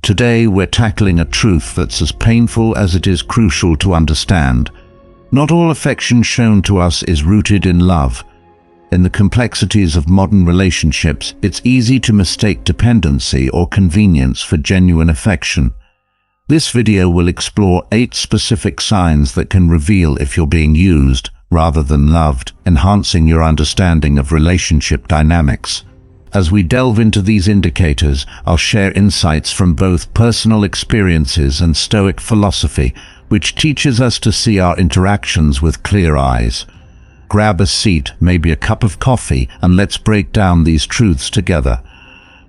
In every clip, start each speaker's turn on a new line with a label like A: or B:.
A: Today we're tackling a truth that's as painful as it is crucial to understand. Not all affection shown to us is rooted in love. In the complexities of modern relationships, it's easy to mistake dependency or convenience for genuine affection. This video will explore 8 specific signs that can reveal if you're being used rather than loved, enhancing your understanding of relationship dynamics. As we delve into these indicators, I'll share insights from both personal experiences and Stoic philosophy, which teaches us to see our interactions with clear eyes. Grab a seat, maybe a cup of coffee, and let's break down these truths together.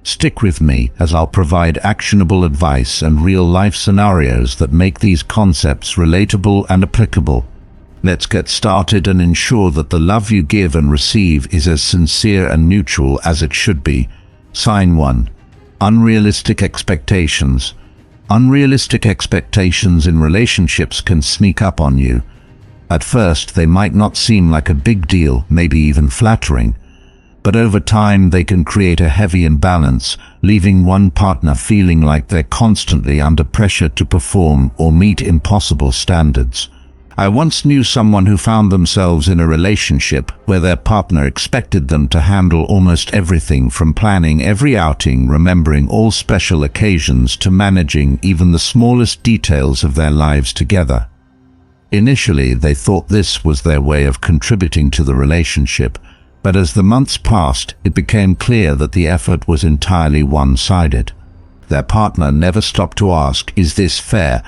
A: Stick with me as I'll provide actionable advice and real-life scenarios that make these concepts relatable and applicable. Let's get started and ensure that the love you give and receive is as sincere and mutual as it should be. Sign 1. Unrealistic expectations. Unrealistic expectations in relationships can sneak up on you. At first, they might not seem like a big deal, maybe even flattering. But over time, they can create a heavy imbalance, leaving one partner feeling like they're constantly under pressure to perform or meet impossible standards. I once knew someone who found themselves in a relationship where their partner expected them to handle almost everything, from planning every outing, remembering all special occasions, to managing even the smallest details of their lives together. Initially, they thought this was their way of contributing to the relationship, but as the months passed, it became clear that the effort was entirely one-sided. Their partner never stopped to ask, "Is this fair?"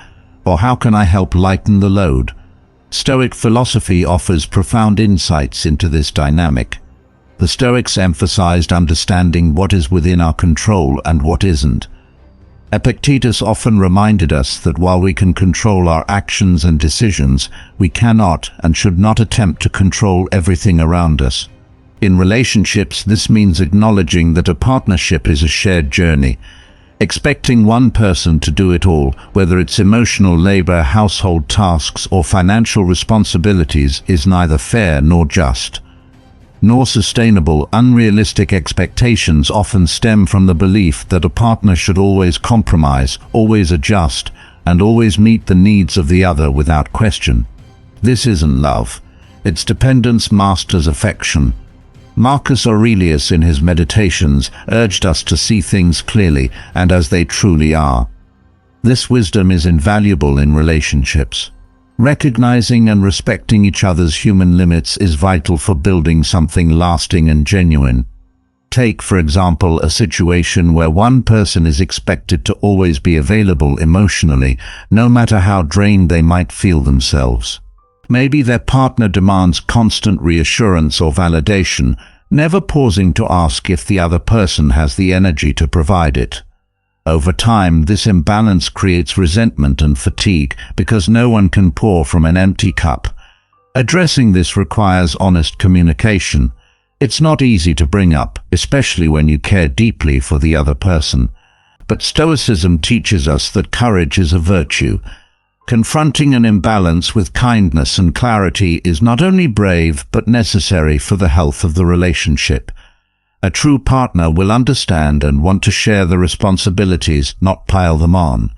A: or "How can I help lighten the load?" Stoic philosophy offers profound insights into this dynamic. The Stoics emphasized understanding what is within our control and what isn't. Epictetus often reminded us that while we can control our actions and decisions, we cannot and should not attempt to control everything around us. In relationships, this means acknowledging that a partnership is a shared journey. Expecting one person to do it all, whether it's emotional labor, household tasks, or financial responsibilities, is neither fair nor just, nor sustainable. Unrealistic expectations often stem from the belief that a partner should always compromise, always adjust, and always meet the needs of the other without question. This isn't love. It's dependence masked as affection. Marcus Aurelius in his Meditations urged us to see things clearly and as they truly are. This wisdom is invaluable in relationships. Recognizing and respecting each other's human limits is vital for building something lasting and genuine. Take, for example, a situation where one person is expected to always be available emotionally, no matter how drained they might feel themselves. Maybe their partner demands constant reassurance or validation, never pausing to ask if the other person has the energy to provide it. Over time, this imbalance creates resentment and fatigue because no one can pour from an empty cup. Addressing this requires honest communication. It's not easy to bring up, especially when you care deeply for the other person. But Stoicism teaches us that courage is a virtue. Confronting an imbalance with kindness and clarity is not only brave but necessary for the health of the relationship. A true partner will understand and want to share the responsibilities, not pile them on.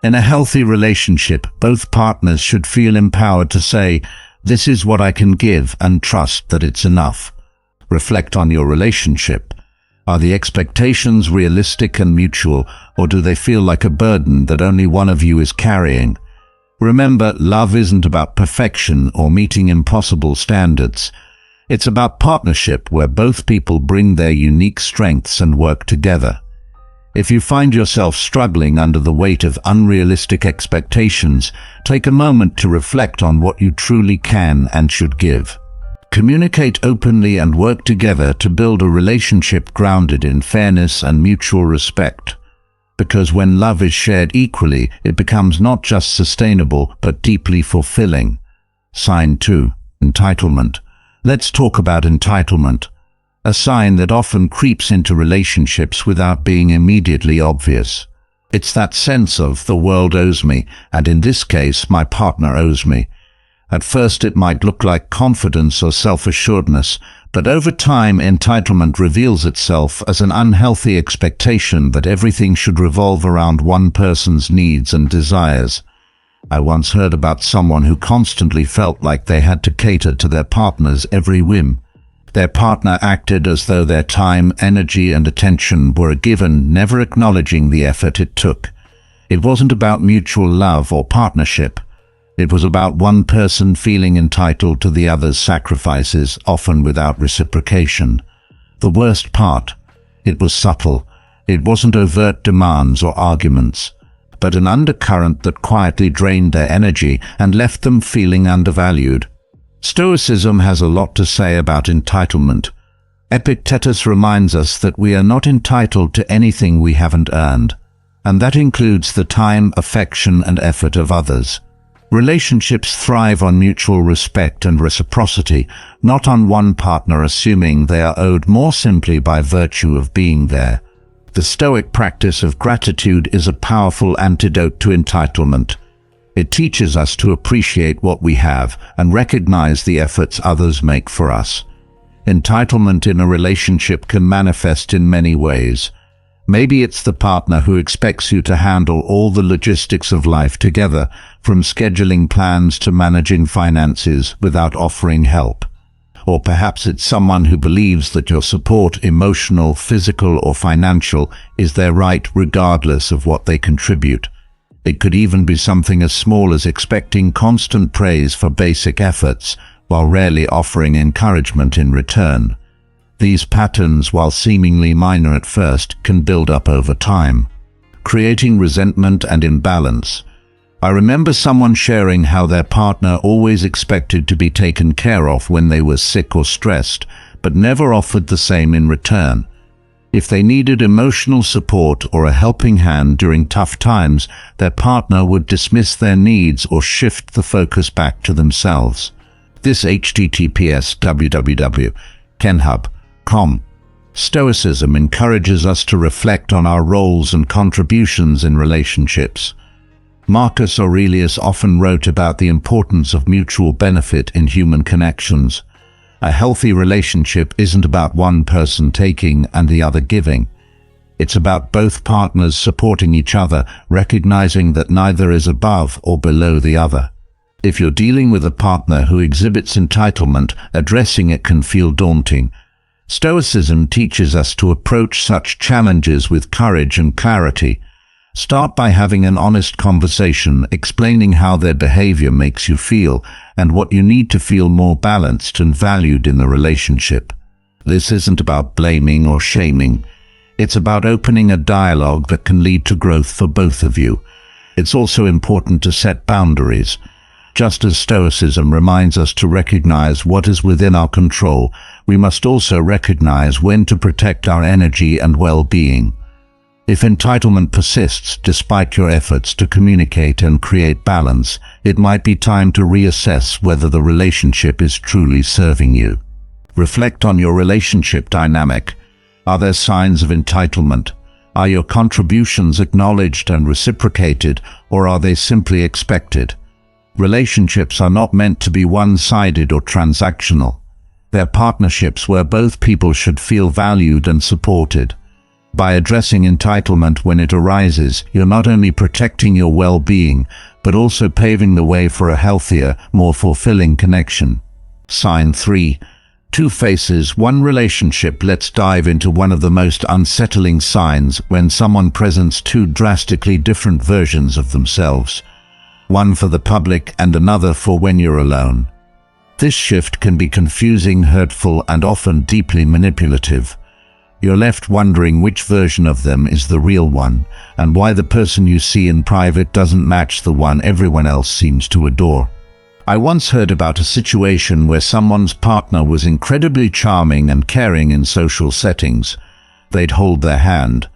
A: In a healthy relationship, both partners should feel empowered to say, "This is what I can give," and trust that it's enough. Reflect on your relationship. Are the expectations realistic and mutual, or do they feel like a burden that only one of you is carrying? Remember, love isn't about perfection or meeting impossible standards. It's about partnership where both people bring their unique strengths and work together. If you find yourself struggling under the weight of unrealistic expectations, take a moment to reflect on what you truly can and should give. Communicate openly and work together to build a relationship grounded in fairness and mutual respect. Because when love is shared equally, it becomes not just sustainable, but deeply fulfilling. Sign 2. Entitlement. Let's talk about entitlement, a sign that often creeps into relationships without being immediately obvious. It's that sense of "the world owes me," and in this case, my partner owes me. At first it might look like confidence or self-assuredness, but over time entitlement reveals itself as an unhealthy expectation that everything should revolve around one person's needs and desires. I once heard about someone who constantly felt like they had to cater to their partner's every whim. Their partner acted as though their time, energy, and attention were a given, never acknowledging the effort it took. It wasn't about mutual love or partnership. It was about one person feeling entitled to the other's sacrifices, often without reciprocation. The worst part, it was subtle. It wasn't overt demands or arguments, but an undercurrent that quietly drained their energy and left them feeling undervalued. Stoicism has a lot to say about entitlement. Epictetus reminds us that we are not entitled to anything we haven't earned, and that includes the time, affection, and effort of others. Relationships thrive on mutual respect and reciprocity, not on one partner assuming they are owed more simply by virtue of being there. The Stoic practice of gratitude is a powerful antidote to entitlement. It teaches us to appreciate what we have and recognize the efforts others make for us. Entitlement in a relationship can manifest in many ways. Maybe it's the partner who expects you to handle all the logistics of life together, from scheduling plans to managing finances, without offering help. Or perhaps it's someone who believes that your support, emotional, physical, or financial, is their right regardless of what they contribute. It could even be something as small as expecting constant praise for basic efforts, while rarely offering encouragement in return. These patterns, while seemingly minor at first, can build up over time, creating resentment and imbalance. I remember someone sharing how their partner always expected to be taken care of when they were sick or stressed, but never offered the same in return. If they needed emotional support or a helping hand during tough times, their partner would dismiss their needs or shift the focus back to themselves. This https://www.kenhub.com. Stoicism encourages us to reflect on our roles and contributions in relationships. Marcus Aurelius often wrote about the importance of mutual benefit in human connections. A healthy relationship isn't about one person taking and the other giving. It's about both partners supporting each other, recognizing that neither is above or below the other. If you're dealing with a partner who exhibits entitlement, addressing it can feel daunting. Stoicism teaches us to approach such challenges with courage and clarity. Start by having an honest conversation, explaining how their behavior makes you feel and what you need to feel more balanced and valued in the relationship. This isn't about blaming or shaming. It's about opening a dialogue that can lead to growth for both of you. It's also important to set boundaries. Just as Stoicism reminds us to recognize what is within our control, we must also recognize when to protect our energy and well-being. If entitlement persists despite your efforts to communicate and create balance, it might be time to reassess whether the relationship is truly serving you. Reflect on your relationship dynamic. Are there signs of entitlement? Are your contributions acknowledged and reciprocated, or are they simply expected? Relationships are not meant to be one-sided or transactional. They're partnerships where both people should feel valued and supported. By addressing entitlement when it arises, you're not only protecting your well-being, but also paving the way for a healthier, more fulfilling connection. Sign 3. Two faces, one relationship. Let's dive into one of the most unsettling signs: when someone presents two drastically different versions of themselves. One for the public and another for when you're alone. This shift can be confusing, hurtful, and often deeply manipulative. You're left wondering which version of them is the real one, and why the person you see in private doesn't match the one everyone else seems to adore. I once heard about a situation where someone's partner was incredibly charming and caring in social settings. They'd hold their hand,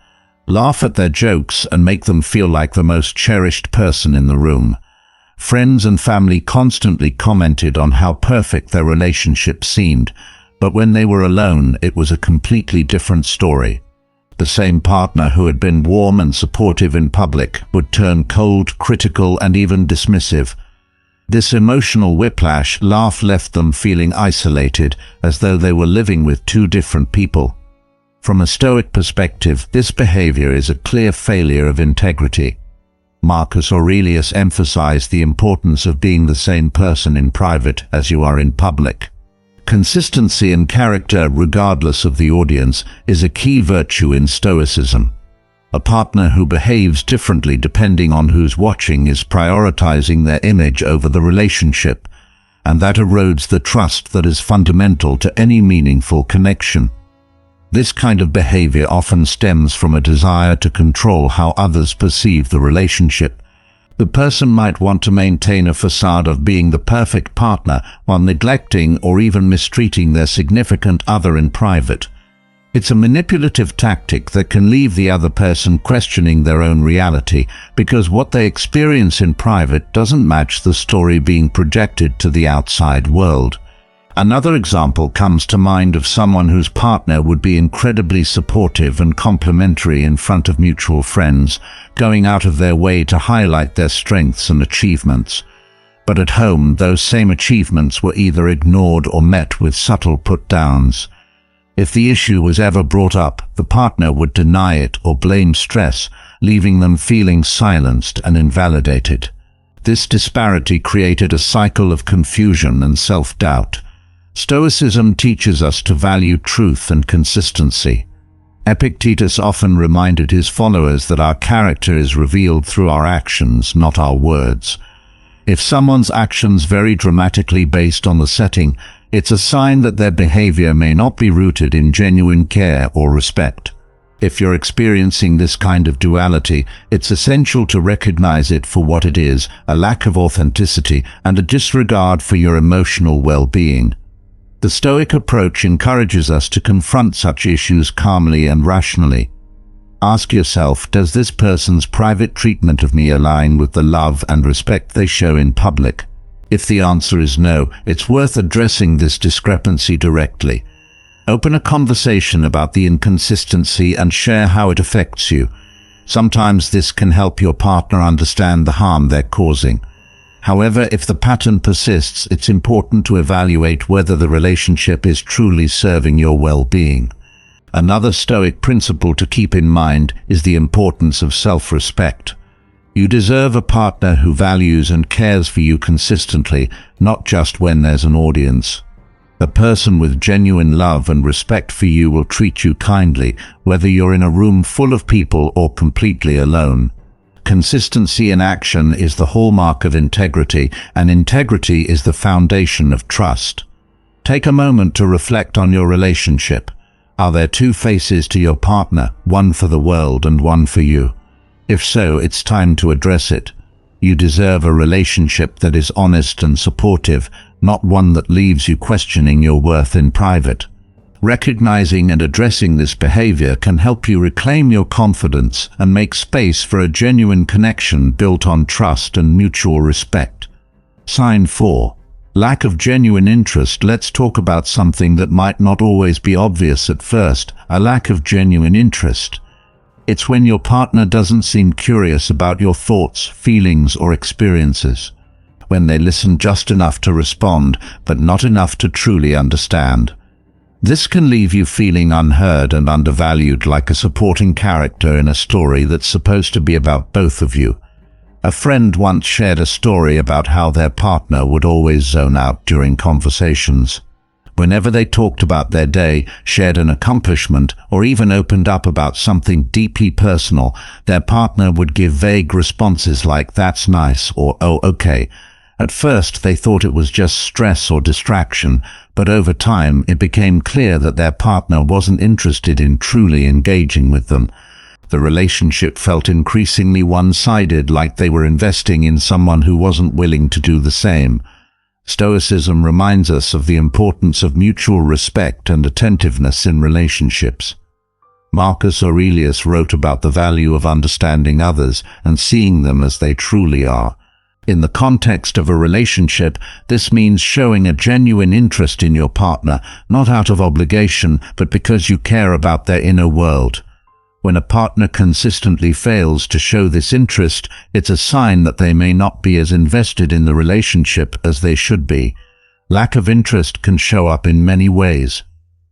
A: laugh at their jokes, and make them feel like the most cherished person in the room. Friends and family constantly commented on how perfect their relationship seemed, but when they were alone, it was a completely different story. The same partner who had been warm and supportive in public would turn cold, critical, and even dismissive. This emotional whiplash left them feeling isolated, as though they were living with two different people. From a Stoic perspective, this behavior is a clear failure of integrity. Marcus Aurelius emphasized the importance of being the same person in private as you are in public. Consistency in character, regardless of the audience, is a key virtue in Stoicism. A partner who behaves differently depending on who's watching is prioritizing their image over the relationship, and that erodes the trust that is fundamental to any meaningful connection. This kind of behavior often stems from a desire to control how others perceive the relationship. The person might want to maintain a facade of being the perfect partner while neglecting or even mistreating their significant other in private. It's a manipulative tactic that can leave the other person questioning their own reality, because what they experience in private doesn't match the story being projected to the outside world. Another example comes to mind of someone whose partner would be incredibly supportive and complimentary in front of mutual friends, going out of their way to highlight their strengths and achievements. But at home, those same achievements were either ignored or met with subtle put-downs. If the issue was ever brought up, the partner would deny it or blame stress, leaving them feeling silenced and invalidated. This disparity created a cycle of confusion and self-doubt. Stoicism teaches us to value truth and consistency. Epictetus often reminded his followers that our character is revealed through our actions, not our words. If someone's actions vary dramatically based on the setting, it's a sign that their behavior may not be rooted in genuine care or respect. If you're experiencing this kind of duality, it's essential to recognize it for what it is: a lack of authenticity and a disregard for your emotional well-being. The Stoic approach encourages us to confront such issues calmly and rationally. Ask yourself, does this person's private treatment of me align with the love and respect they show in public? If the answer is no, it's worth addressing this discrepancy directly. Open a conversation about the inconsistency and share how it affects you. Sometimes this can help your partner understand the harm they're causing. However, if the pattern persists, it's important to evaluate whether the relationship is truly serving your well-being. Another Stoic principle to keep in mind is the importance of self-respect. You deserve a partner who values and cares for you consistently, not just when there's an audience. A person with genuine love and respect for you will treat you kindly, whether you're in a room full of people or completely alone. Consistency in action is the hallmark of integrity, and integrity is the foundation of trust. Take a moment to reflect on your relationship. Are there two faces to your partner, one for the world and one for you? If so, it's time to address it. You deserve a relationship that is honest and supportive, not one that leaves you questioning your worth in private. Recognizing and addressing this behavior can help you reclaim your confidence and make space for a genuine connection built on trust and mutual respect. Sign 4. Lack of genuine interest. Let's talk about something that might not always be obvious at first: a lack of genuine interest. It's when your partner doesn't seem curious about your thoughts, feelings, or experiences. When they listen just enough to respond, but not enough to truly understand. This can leave you feeling unheard and undervalued, like a supporting character in a story that's supposed to be about both of you. A friend once shared a story about how their partner would always zone out during conversations. Whenever they talked about their day, shared an accomplishment, or even opened up about something deeply personal, their partner would give vague responses like "that's nice" or "oh, okay." At first, they thought it was just stress or distraction, but over time it became clear that their partner wasn't interested in truly engaging with them. The relationship felt increasingly one-sided, like they were investing in someone who wasn't willing to do the same. Stoicism reminds us of the importance of mutual respect and attentiveness in relationships. Marcus Aurelius wrote about the value of understanding others and seeing them as they truly are. In the context of a relationship, this means showing a genuine interest in your partner, not out of obligation, but because you care about their inner world. When a partner consistently fails to show this interest, it's a sign that they may not be as invested in the relationship as they should be. Lack of interest can show up in many ways.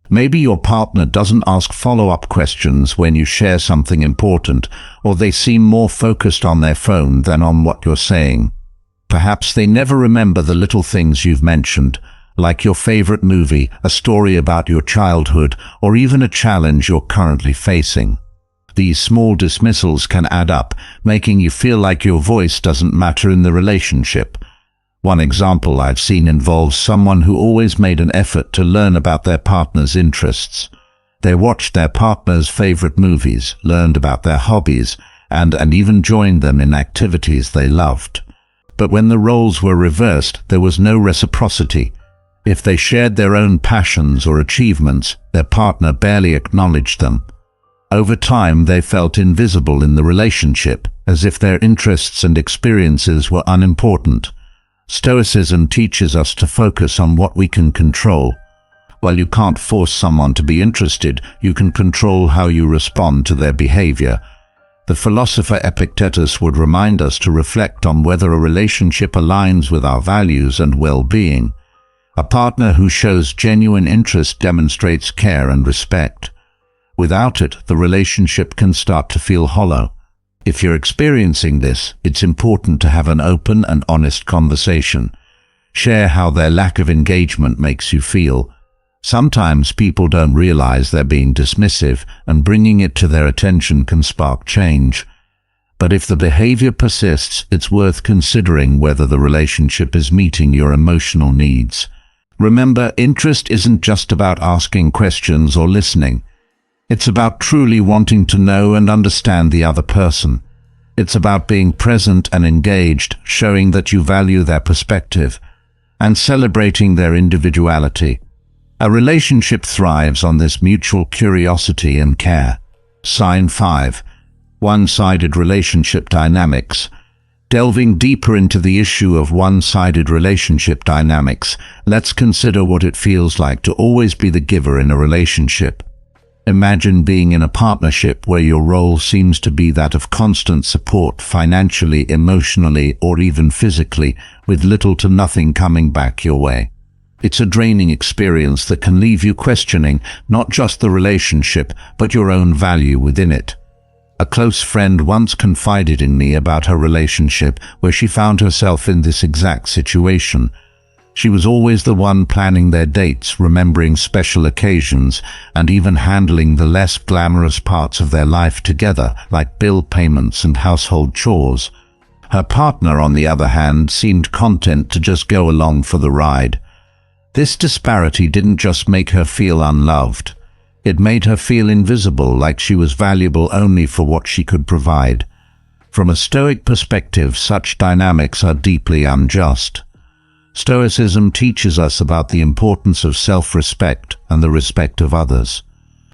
A: Maybe your partner doesn't ask follow-up questions when you share something important, or they seem more focused on their phone than on what you're saying. Perhaps they never remember the little things you've mentioned, like your favorite movie, a story about your childhood, or even a challenge you're currently facing. These small dismissals can add up, making you feel like your voice doesn't matter in the relationship. One example I've seen involves someone who always made an effort to learn about their partner's interests. They watched their partner's favorite movies, learned about their hobbies, and even joined them in activities they loved. But when the roles were reversed, there was no reciprocity. If they shared their own passions or achievements, their partner barely acknowledged them. Over time, they felt invisible in the relationship, as if their interests and experiences were unimportant. Stoicism teaches us to focus on what we can control. While you can't force someone to be interested, you can control how you respond to their behavior. The philosopher Epictetus would remind us to reflect on whether a relationship aligns with our values and well-being. A partner who shows genuine interest demonstrates care and respect. Without it, the relationship can start to feel hollow. If you're experiencing this, it's important to have an open and honest conversation. Share how their lack of engagement makes you feel. Sometimes people don't realize they're being dismissive, and bringing it to their attention can spark change. But if the behavior persists, it's worth considering whether the relationship is meeting your emotional needs. Remember, interest isn't just about asking questions or listening. It's about truly wanting to know and understand the other person. It's about being present and engaged, showing that you value their perspective, and celebrating their individuality. A relationship thrives on this mutual curiosity and care. Sign 5. One-sided relationship dynamics. Delving deeper into the issue of one-sided relationship dynamics, let's consider what it feels like to always be the giver in a relationship. Imagine being in a partnership where your role seems to be that of constant support financially, emotionally, or even physically, with little to nothing coming back your way. It's a draining experience that can leave you questioning not just the relationship, but your own value within it. A close friend once confided in me about her relationship where she found herself in this exact situation. She was always the one planning their dates, remembering special occasions, and even handling the less glamorous parts of their life together, like bill payments and household chores. Her partner, on the other hand, seemed content to just go along for the ride. This disparity didn't just make her feel unloved. It made her feel invisible, like she was valuable only for what she could provide. From a Stoic perspective, such dynamics are deeply unjust. Stoicism teaches us about the importance of self-respect and the respect of others.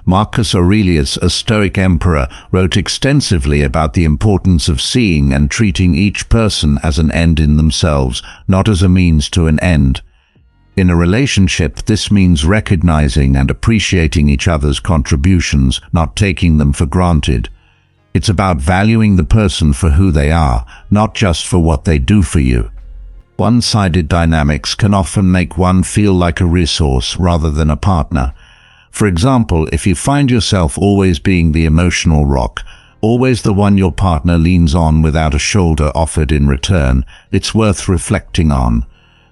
A: Marcus Aurelius, a Stoic emperor, wrote extensively about the importance of seeing and treating each person as an end in themselves, not as a means to an end. In a relationship, this means recognizing and appreciating each other's contributions, not taking them for granted. It's about valuing the person for who they are, not just for what they do for you. One-sided dynamics can often make one feel like a resource rather than a partner. For example, if you find yourself always being the emotional rock, always the one your partner leans on without a shoulder offered in return, it's worth reflecting on.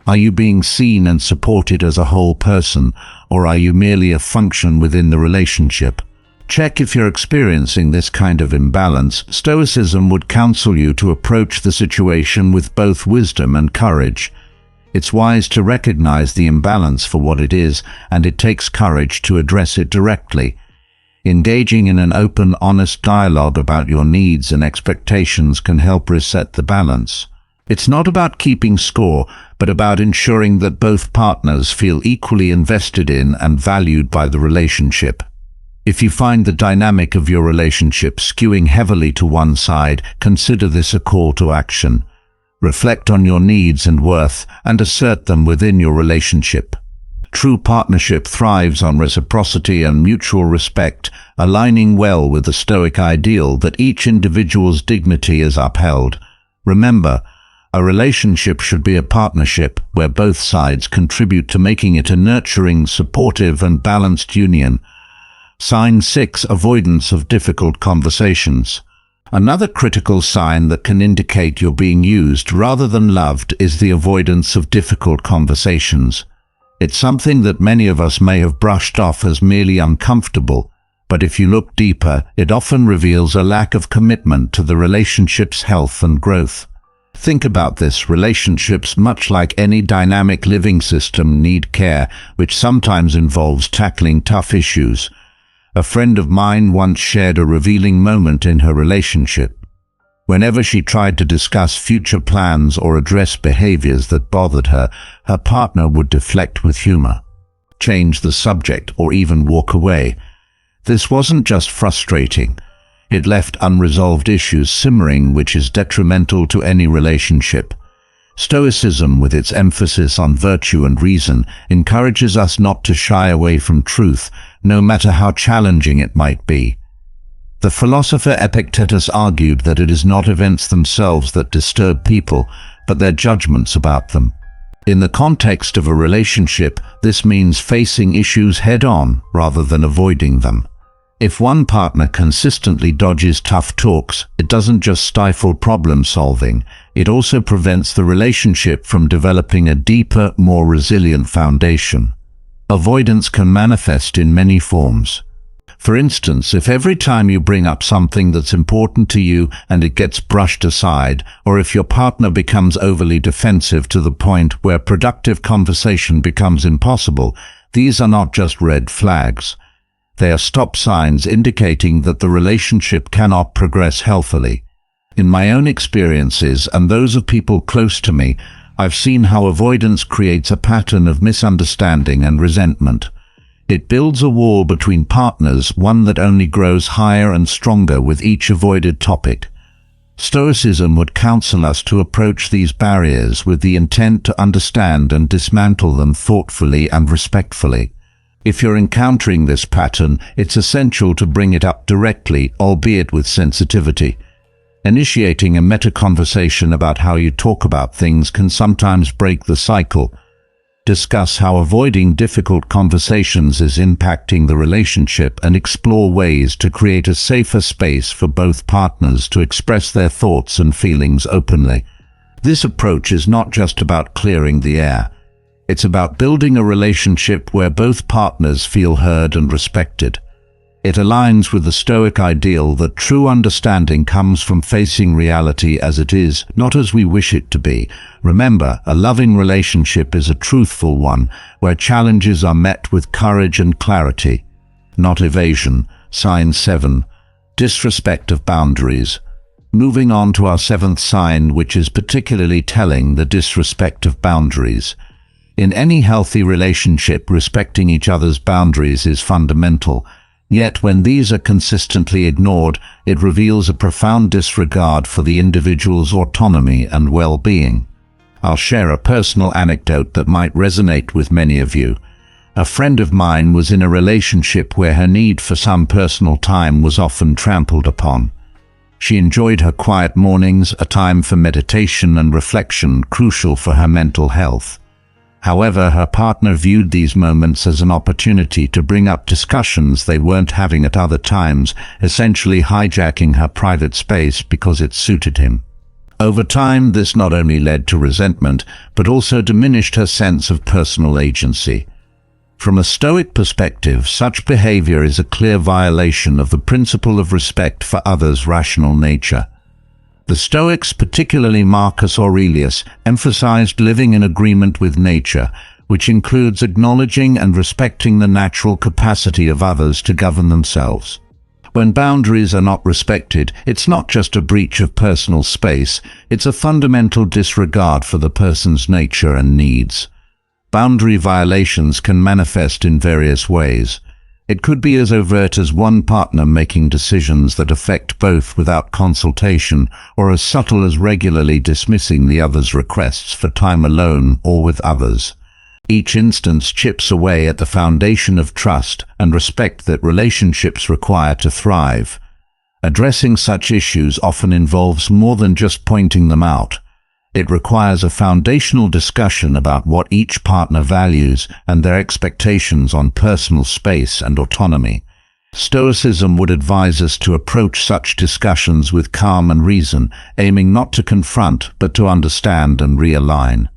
A: Are you being seen and supported as a whole person, or are you merely a function within the relationship? Check if you're experiencing this kind of imbalance. Stoicism would counsel you to approach the situation with both wisdom and courage. It's wise to recognize the imbalance for what it is, and it takes courage to address it directly. Engaging in an open, honest dialogue about your needs and expectations can help reset the balance. It's not about keeping score, but about ensuring that both partners feel equally invested in and valued by the relationship. If you find the dynamic of your relationship skewing heavily to one side, consider this a call to action. Reflect on your needs and worth, and assert them within your relationship. True partnership thrives on reciprocity and mutual respect, aligning well with the Stoic ideal that each individual's dignity is upheld. Remember, a relationship should be a partnership where both sides contribute to making it a nurturing, supportive, and balanced union. Sign 6. Avoidance of difficult conversations. Another critical sign that can indicate you're being used rather than loved is the avoidance of difficult conversations. It's something that many of us may have brushed off as merely uncomfortable, but if you look deeper, it often reveals a lack of commitment to the relationship's health and growth. Think about this. Relationships, much like any dynamic living system, need care, which sometimes involves tackling tough issues. A friend of mine once shared a revealing moment in her relationship. Whenever she tried to discuss future plans or address behaviors that bothered her, her partner would deflect with humor, change the subject, or even walk away. This wasn't just frustrating. It left unresolved issues simmering, which is detrimental to any relationship. Stoicism, with its emphasis on virtue and reason, encourages us not to shy away from truth, no matter how challenging it might be. The philosopher Epictetus argued that it is not events themselves that disturb people, but their judgments about them. In the context of a relationship, this means facing issues head-on rather than avoiding them. If one partner consistently dodges tough talks, it doesn't just stifle problem-solving, it also prevents the relationship from developing a deeper, more resilient foundation. Avoidance can manifest in many forms. For instance, if every time you bring up something that's important to you and it gets brushed aside, or if your partner becomes overly defensive to the point where productive conversation becomes impossible, these are not just red flags. They are stop signs indicating that the relationship cannot progress healthily. In my own experiences and those of people close to me, I've seen how avoidance creates a pattern of misunderstanding and resentment. It builds a wall between partners, one that only grows higher and stronger with each avoided topic. Stoicism would counsel us to approach these barriers with the intent to understand and dismantle them thoughtfully and respectfully. If you're encountering this pattern, it's essential to bring it up directly, albeit with sensitivity. Initiating a meta-conversation about how you talk about things can sometimes break the cycle. Discuss how avoiding difficult conversations is impacting the relationship and explore ways to create a safer space for both partners to express their thoughts and feelings openly. This approach is not just about clearing the air. It's about building a relationship where both partners feel heard and respected. It aligns with the Stoic ideal that true understanding comes from facing reality as it is, not as we wish it to be. Remember, a loving relationship is a truthful one, where challenges are met with courage and clarity, not evasion. Sign 7. Disrespect of boundaries. Moving on to our 7th sign, which is particularly telling: the disrespect of boundaries. In any healthy relationship, respecting each other's boundaries is fundamental. Yet when these are consistently ignored, it reveals a profound disregard for the individual's autonomy and well-being. I'll share a personal anecdote that might resonate with many of you. A friend of mine was in a relationship where her need for some personal time was often trampled upon. She enjoyed her quiet mornings, a time for meditation and reflection crucial for her mental health. However, her partner viewed these moments as an opportunity to bring up discussions they weren't having at other times, essentially hijacking her private space because it suited him. Over time, this not only led to resentment, but also diminished her sense of personal agency. From a Stoic perspective, such behavior is a clear violation of the principle of respect for others' rational nature. The Stoics, particularly Marcus Aurelius, emphasized living in agreement with nature, which includes acknowledging and respecting the natural capacity of others to govern themselves. When boundaries are not respected, it's not just a breach of personal space, it's a fundamental disregard for the person's nature and needs. Boundary violations can manifest in various ways. It could be as overt as one partner making decisions that affect both without consultation, or as subtle as regularly dismissing the other's requests for time alone or with others. Each instance chips away at the foundation of trust and respect that relationships require to thrive. Addressing such issues often involves more than just pointing them out. It requires a foundational discussion about what each partner values and their expectations on personal space and autonomy. Stoicism would advise us to approach such discussions with calm and reason, aiming not to confront but to understand and realign.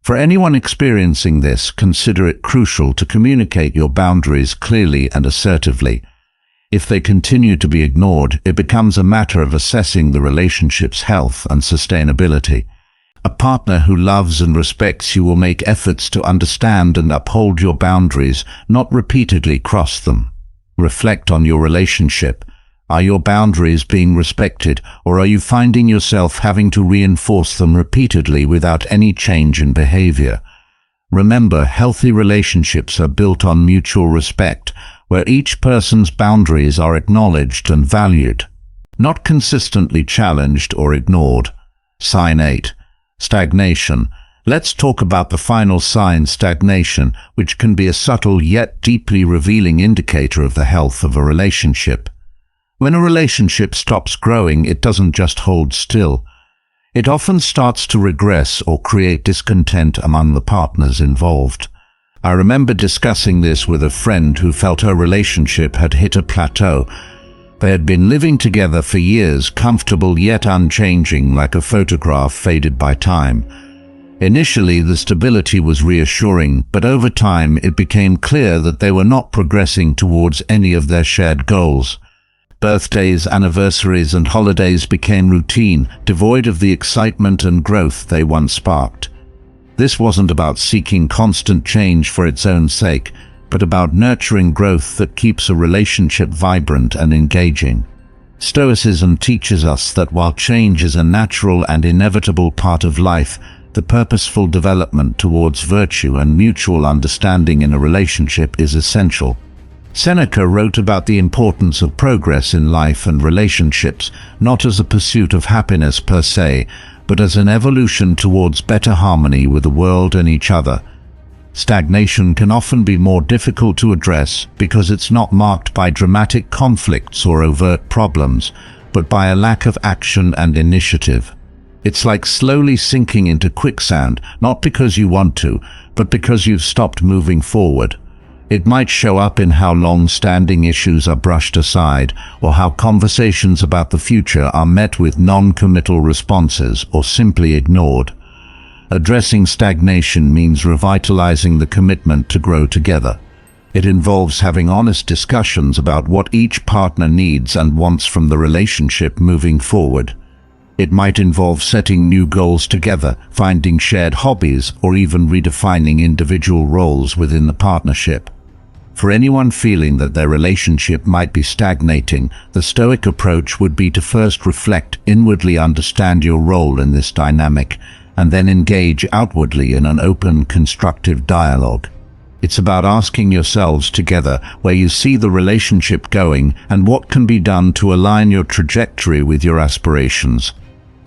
A: For anyone experiencing this, consider it crucial to communicate your boundaries clearly and assertively. If they continue to be ignored, it becomes a matter of assessing the relationship's health and sustainability. A partner who loves and respects you will make efforts to understand and uphold your boundaries, not repeatedly cross them. Reflect on your relationship. Are your boundaries being respected, or are you finding yourself having to reinforce them repeatedly without any change in behavior? Remember, healthy relationships are built on mutual respect, where each person's boundaries are acknowledged and valued, not consistently challenged or ignored. Sign 8. Stagnation. Let's talk about the final sign, stagnation, which can be a subtle yet deeply revealing indicator of the health of a relationship. When a relationship stops growing, it doesn't just hold still. It often starts to regress or create discontent among the partners involved. I remember discussing this with a friend who felt her relationship had hit a plateau. They had been living together for years, comfortable yet unchanging, like a photograph faded by time. Initially, the stability was reassuring, but over time it became clear that they were not progressing towards any of their shared goals. Birthdays, anniversaries, and holidays became routine, devoid of the excitement and growth they once sparked. This wasn't about seeking constant change for its own sake, but about nurturing growth that keeps a relationship vibrant and engaging. Stoicism teaches us that while change is a natural and inevitable part of life, the purposeful development towards virtue and mutual understanding in a relationship is essential. Seneca wrote about the importance of progress in life and relationships, not as a pursuit of happiness per se, but as an evolution towards better harmony with the world and each other. Stagnation can often be more difficult to address because it's not marked by dramatic conflicts or overt problems, but by a lack of action and initiative. It's like slowly sinking into quicksand, not because you want to, but because you've stopped moving forward. It might show up in how long-standing issues are brushed aside, or how conversations about the future are met with non-committal responses or simply ignored. Addressing stagnation means revitalizing the commitment to grow together. It involves having honest discussions about what each partner needs and wants from the relationship moving forward. It might involve setting new goals together, finding shared hobbies, or even redefining individual roles within the partnership. For anyone feeling that their relationship might be stagnating, the Stoic approach would be to first reflect inwardly, understand your role in this dynamic, and then engage outwardly in an open, constructive dialogue. It's about asking yourselves together where you see the relationship going and what can be done to align your trajectory with your aspirations.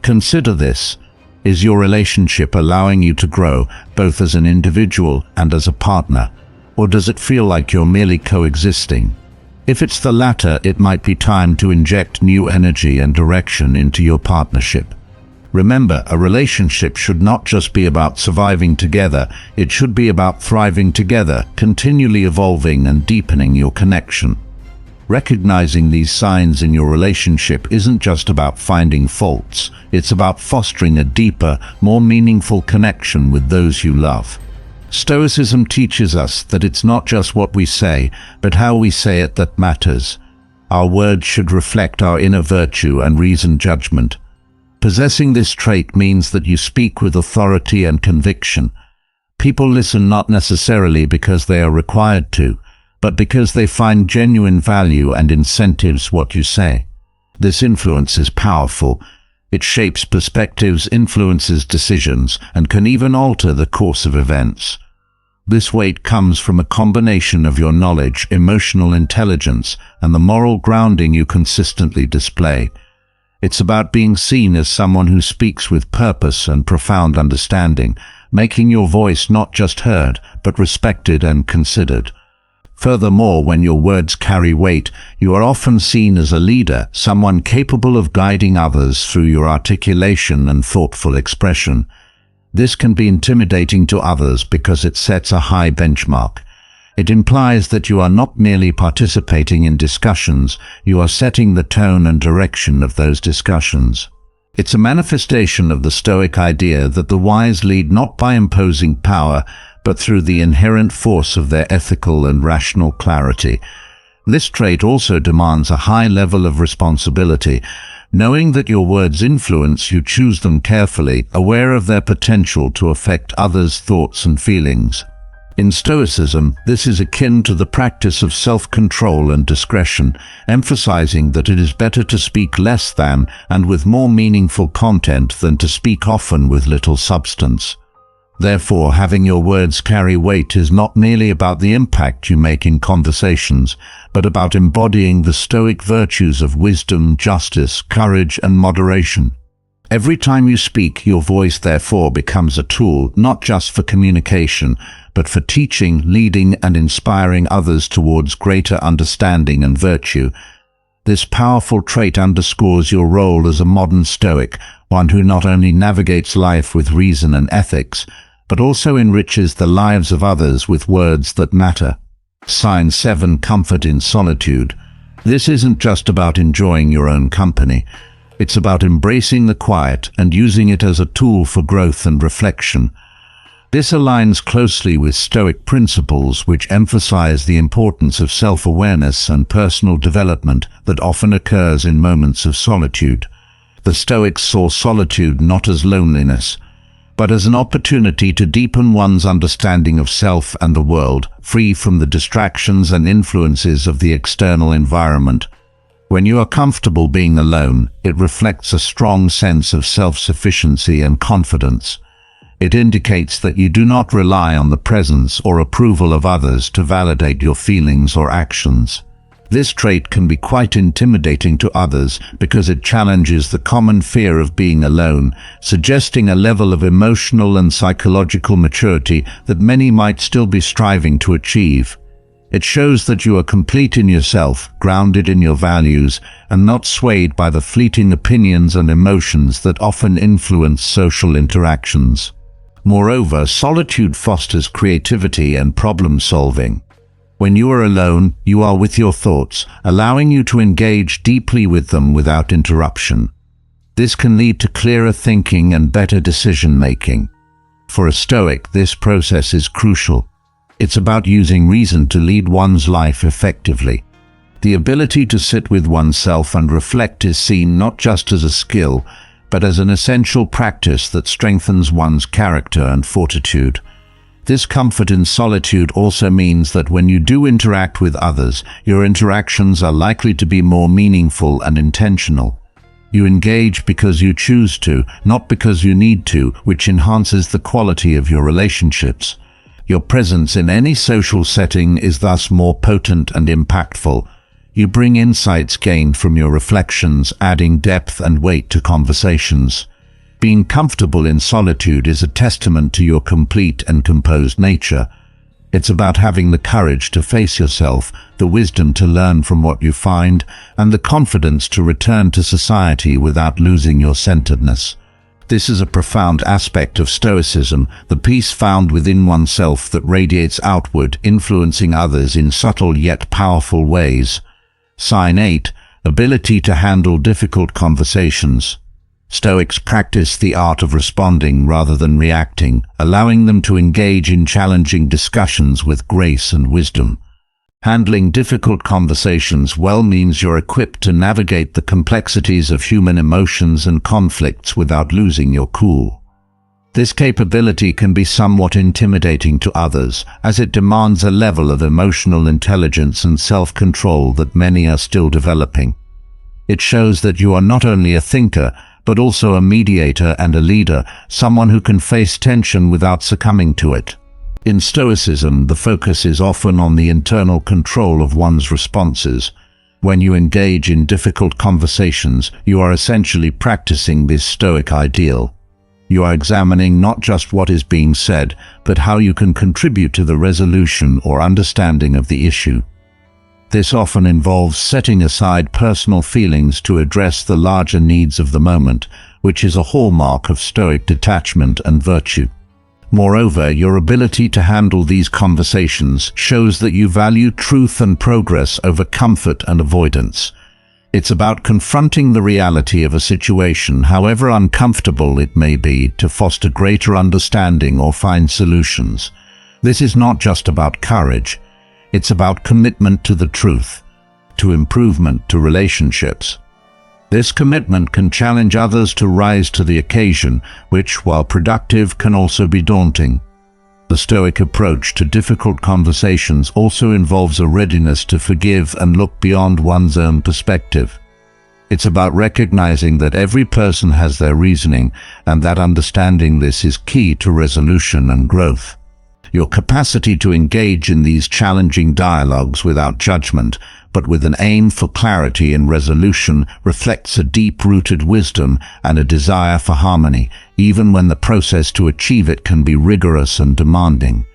A: Consider this. Is your relationship allowing you to grow, both as an individual and as a partner? Or does it feel like you're merely coexisting? If it's the latter, it might be time to inject new energy and direction into your partnership. Remember, a relationship should not just be about surviving together, it should be about thriving together, continually evolving and deepening your connection. Recognizing these signs in your relationship isn't just about finding faults, it's about fostering a deeper, more meaningful connection with those you love. Stoicism teaches us that it's not just what we say, but how we say it that matters. Our words should reflect our inner virtue and reasoned judgment. Possessing this trait means that you speak with authority and conviction. People listen not necessarily because they are required to, but because they find genuine value and incentives what you say. This influence is powerful. It shapes perspectives, influences decisions, and can even alter the course of events. This weight comes from a combination of your knowledge, emotional intelligence, and the moral grounding you consistently display. It's about being seen as someone who speaks with purpose and profound understanding, making your voice not just heard, but respected and considered. Furthermore, when your words carry weight, you are often seen as a leader, someone capable of guiding others through your articulation and thoughtful expression. This can be intimidating to others because it sets a high benchmark. It implies that you are not merely participating in discussions, you are setting the tone and direction of those discussions. It's a manifestation of the Stoic idea that the wise lead not by imposing power, but through the inherent force of their ethical and rational clarity. This trait also demands a high level of responsibility. Knowing that your words influence, you choose them carefully, aware of their potential to affect others' thoughts and feelings. In Stoicism, this is akin to the practice of self-control and discretion, emphasizing that it is better to speak less than and with more meaningful content than to speak often with little substance. Therefore, having your words carry weight is not merely about the impact you make in conversations, but about embodying the Stoic virtues of wisdom, justice, courage, and moderation. Every time you speak, your voice therefore becomes a tool not just for communication, but for teaching, leading, and inspiring others towards greater understanding and virtue. This powerful trait underscores your role as a modern Stoic, one who not only navigates life with reason and ethics, but also enriches the lives of others with words that matter. Sign 7. Comfort in solitude. This isn't just about enjoying your own company. It's about embracing the quiet and using it as a tool for growth and reflection. This aligns closely with Stoic principles which emphasize the importance of self-awareness and personal development that often occurs in moments of solitude. The Stoics saw solitude not as loneliness, but as an opportunity to deepen one's understanding of self and the world, free from the distractions and influences of the external environment. When you are comfortable being alone, it reflects a strong sense of self-sufficiency and confidence. It indicates that you do not rely on the presence or approval of others to validate your feelings or actions. This trait can be quite intimidating to others because it challenges the common fear of being alone, suggesting a level of emotional and psychological maturity that many might still be striving to achieve. It shows that you are complete in yourself, grounded in your values, and not swayed by the fleeting opinions and emotions that often influence social interactions. Moreover, solitude fosters creativity and problem-solving. When you are alone, you are with your thoughts, allowing you to engage deeply with them without interruption. This can lead to clearer thinking and better decision-making. For a Stoic, this process is crucial. It's about using reason to lead one's life effectively. The ability to sit with oneself and reflect is seen not just as a skill, but as an essential practice that strengthens one's character and fortitude. This comfort in solitude also means that when you do interact with others, your interactions are likely to be more meaningful and intentional. You engage because you choose to, not because you need to, which enhances the quality of your relationships. Your presence in any social setting is thus more potent and impactful. You bring insights gained from your reflections, adding depth and weight to conversations. Being comfortable in solitude is a testament to your complete and composed nature. It's about having the courage to face yourself, the wisdom to learn from what you find, and the confidence to return to society without losing your centeredness. This is a profound aspect of Stoicism, the peace found within oneself that radiates outward, influencing others in subtle yet powerful ways. Sign 8. Ability to handle difficult conversations. Stoics practice the art of responding rather than reacting, allowing them to engage in challenging discussions with grace and wisdom. Handling difficult conversations well means you're equipped to navigate the complexities of human emotions and conflicts without losing your cool. This capability can be somewhat intimidating to others, as it demands a level of emotional intelligence and self-control that many are still developing. It shows that you are not only a thinker, but also a mediator and a leader, someone who can face tension without succumbing to it. In Stoicism, the focus is often on the internal control of one's responses. When you engage in difficult conversations, you are essentially practicing this Stoic ideal. You are examining not just what is being said, but how you can contribute to the resolution or understanding of the issue. This often involves setting aside personal feelings to address the larger needs of the moment, which is a hallmark of Stoic detachment and virtue. Moreover, your ability to handle these conversations shows that you value truth and progress over comfort and avoidance. It's about confronting the reality of a situation, however uncomfortable it may be, to foster greater understanding or find solutions. This is not just about courage. It's about commitment to the truth, to improvement, to relationships. This commitment can challenge others to rise to the occasion, which, while productive, can also be daunting. The Stoic approach to difficult conversations also involves a readiness to forgive and look beyond one's own perspective. It's about recognizing that every person has their reasoning, and that understanding this is key to resolution and growth. Your capacity to engage in these challenging dialogues without judgment, but with an aim for clarity and resolution, reflects a deep-rooted wisdom and a desire for harmony, even when the process to achieve it can be rigorous and demanding.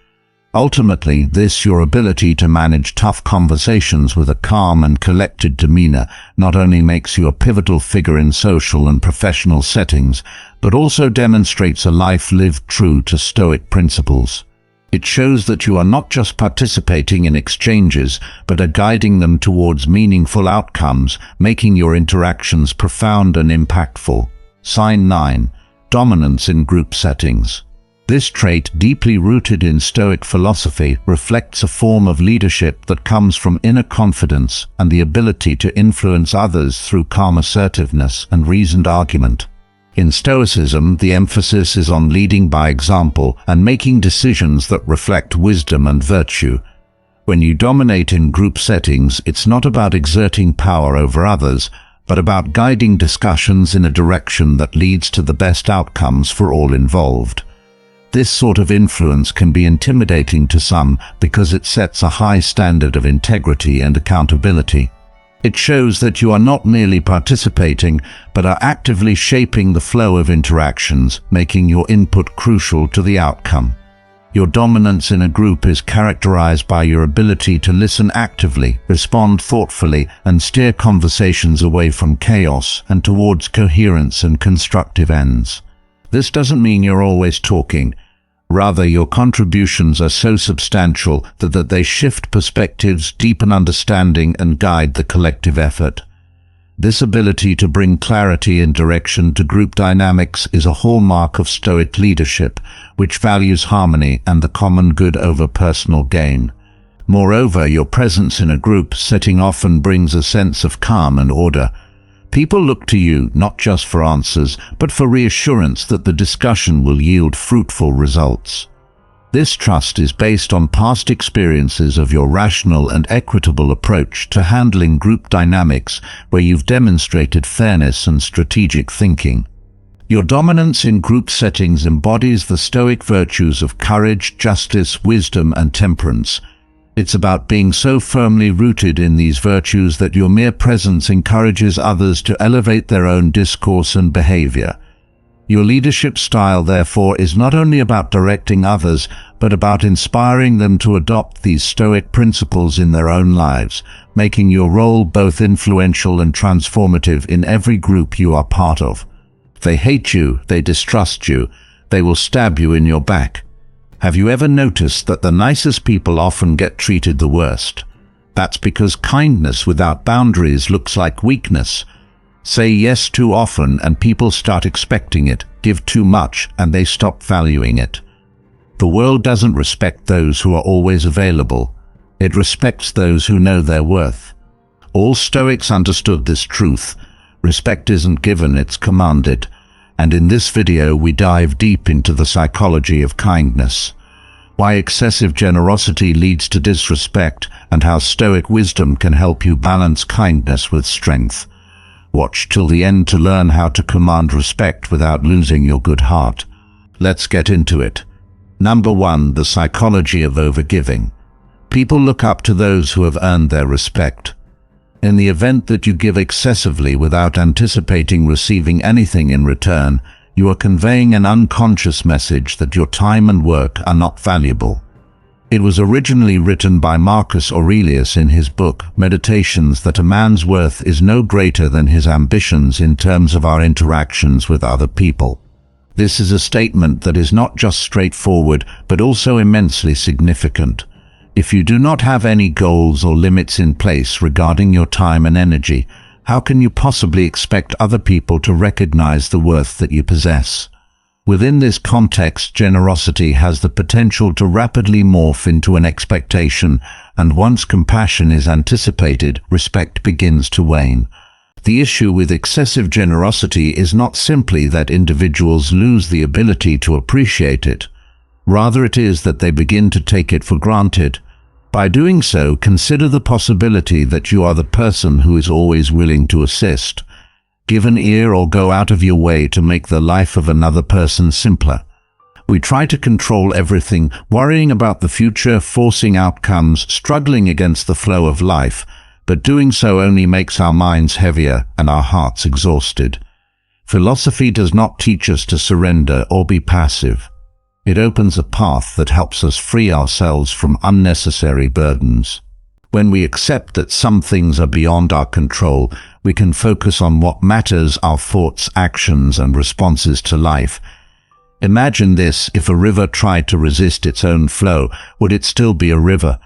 A: Ultimately, your ability to manage tough conversations with a calm and collected demeanor not only makes you a pivotal figure in social and professional settings, but also demonstrates a life lived true to Stoic principles. It shows that you are not just participating in exchanges, but are guiding them towards meaningful outcomes, making your interactions profound and impactful. Sign 9. Dominance in group settings. This trait, deeply rooted in Stoic philosophy, reflects a form of leadership that comes from inner confidence and the ability to influence others through calm assertiveness and reasoned argument. In Stoicism, the emphasis is on leading by example and making decisions that reflect wisdom and virtue. When you dominate in group settings, it's not about exerting power over others, but about guiding discussions in a direction that leads to the best outcomes for all involved. This sort of influence can be intimidating to some because it sets a high standard of integrity and accountability. It shows that you are not merely participating, but are actively shaping the flow of interactions, making your input crucial to the outcome. Your dominance in a group is characterized by your ability to listen actively, respond thoughtfully, and steer conversations away from chaos and towards coherence and constructive ends. This doesn't mean you're always talking. Rather, your contributions are so substantial that they shift perspectives, deepen understanding, and guide the collective effort. This ability to bring clarity and direction to group dynamics is a hallmark of Stoic leadership, which values harmony and the common good over personal gain. Moreover, your presence in a group setting often brings a sense of calm and order. People look to you not just for answers, but for reassurance that the discussion will yield fruitful results. This trust is based on past experiences of your rational and equitable approach to handling group dynamics, where you've demonstrated fairness and strategic thinking. Your dominance in group settings embodies the Stoic virtues of courage, justice, wisdom, and temperance. It's about being so firmly rooted in these virtues that your mere presence encourages others to elevate their own discourse and behavior. Your leadership style, therefore, is not only about directing others, but about inspiring them to adopt these Stoic principles in their own lives, making your role both influential and transformative in every group you are part of. They hate you, they distrust you, they will stab you in your back. Have you ever noticed that the nicest people often get treated the worst? That's because kindness without boundaries looks like weakness. Say yes too often and people start expecting it. Give too much and they stop valuing it. The world doesn't respect those who are always available. It respects those who know their worth. All Stoics understood this truth. Respect isn't given, it's commanded. And in this video we dive deep into the psychology of kindness, why excessive generosity leads to disrespect, and how Stoic wisdom can help you balance kindness with strength. Watch till the end to learn how to command respect without losing your good heart. Let's get into it. Number 1. The psychology of overgiving. People look up to those who have earned their respect. In the event that you give excessively without anticipating receiving anything in return, You are conveying an unconscious message that your time and work are not valuable. It was originally written by Marcus Aurelius in his book, Meditations, that a man's worth is no greater than his ambitions in terms of our interactions with other people. This is a statement that is not just straightforward, but also immensely significant. If you do not have any goals or limits in place regarding your time and energy, how can you possibly expect other people to recognize the worth that you possess? Within this context, generosity has the potential to rapidly morph into an expectation, and once compassion is anticipated, respect begins to wane. The issue with excessive generosity is not simply that individuals lose the ability to appreciate it. Rather, it is that they begin to take it for granted. By doing so, consider the possibility that you are the person who is always willing to assist. Give an ear or go out of your way to make the life of another person simpler. We try to control everything, worrying about the future, forcing outcomes, struggling against the flow of life, but doing so only makes our minds heavier and our hearts exhausted. Philosophy does not teach us to surrender or be passive. It opens a path that helps us free ourselves from unnecessary burdens. When we accept that some things are beyond our control, we can focus on what matters: our thoughts, actions, and responses to life. Imagine this: if a river tried to resist its own flow, would it still be a river?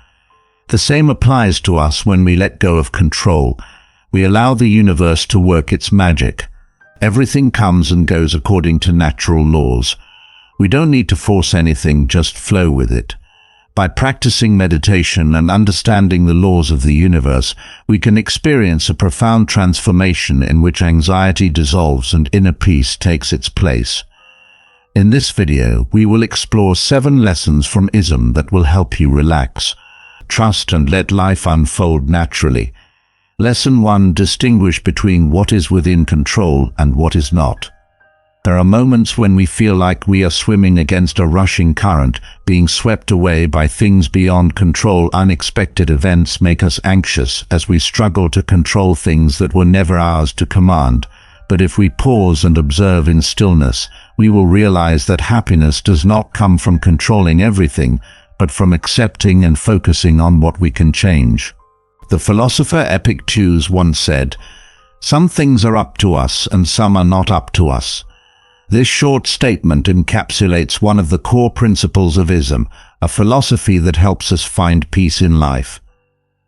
A: The same applies to us when we let go of control. We allow the universe to work its magic. Everything comes and goes according to natural laws. We don't need to force anything, just flow with it. By practicing meditation and understanding the laws of the universe, we can experience a profound transformation in which anxiety dissolves and inner peace takes its place. In this video, we will explore 7 lessons from ism that will help you relax, trust, and let life unfold naturally. Lesson 1: distinguish between what is within control and what is not. There are moments when we feel like we are swimming against a rushing current, being swept away by things beyond control. Unexpected events make us anxious as we struggle to control things that were never ours to command. But if we pause and observe in stillness, we will realize that happiness does not come from controlling everything, but from accepting and focusing on what we can change. The philosopher Epictetus once said, "Some things are up to us and some are not up to us." This short statement encapsulates one of the core principles of ism, a philosophy that helps us find peace in life.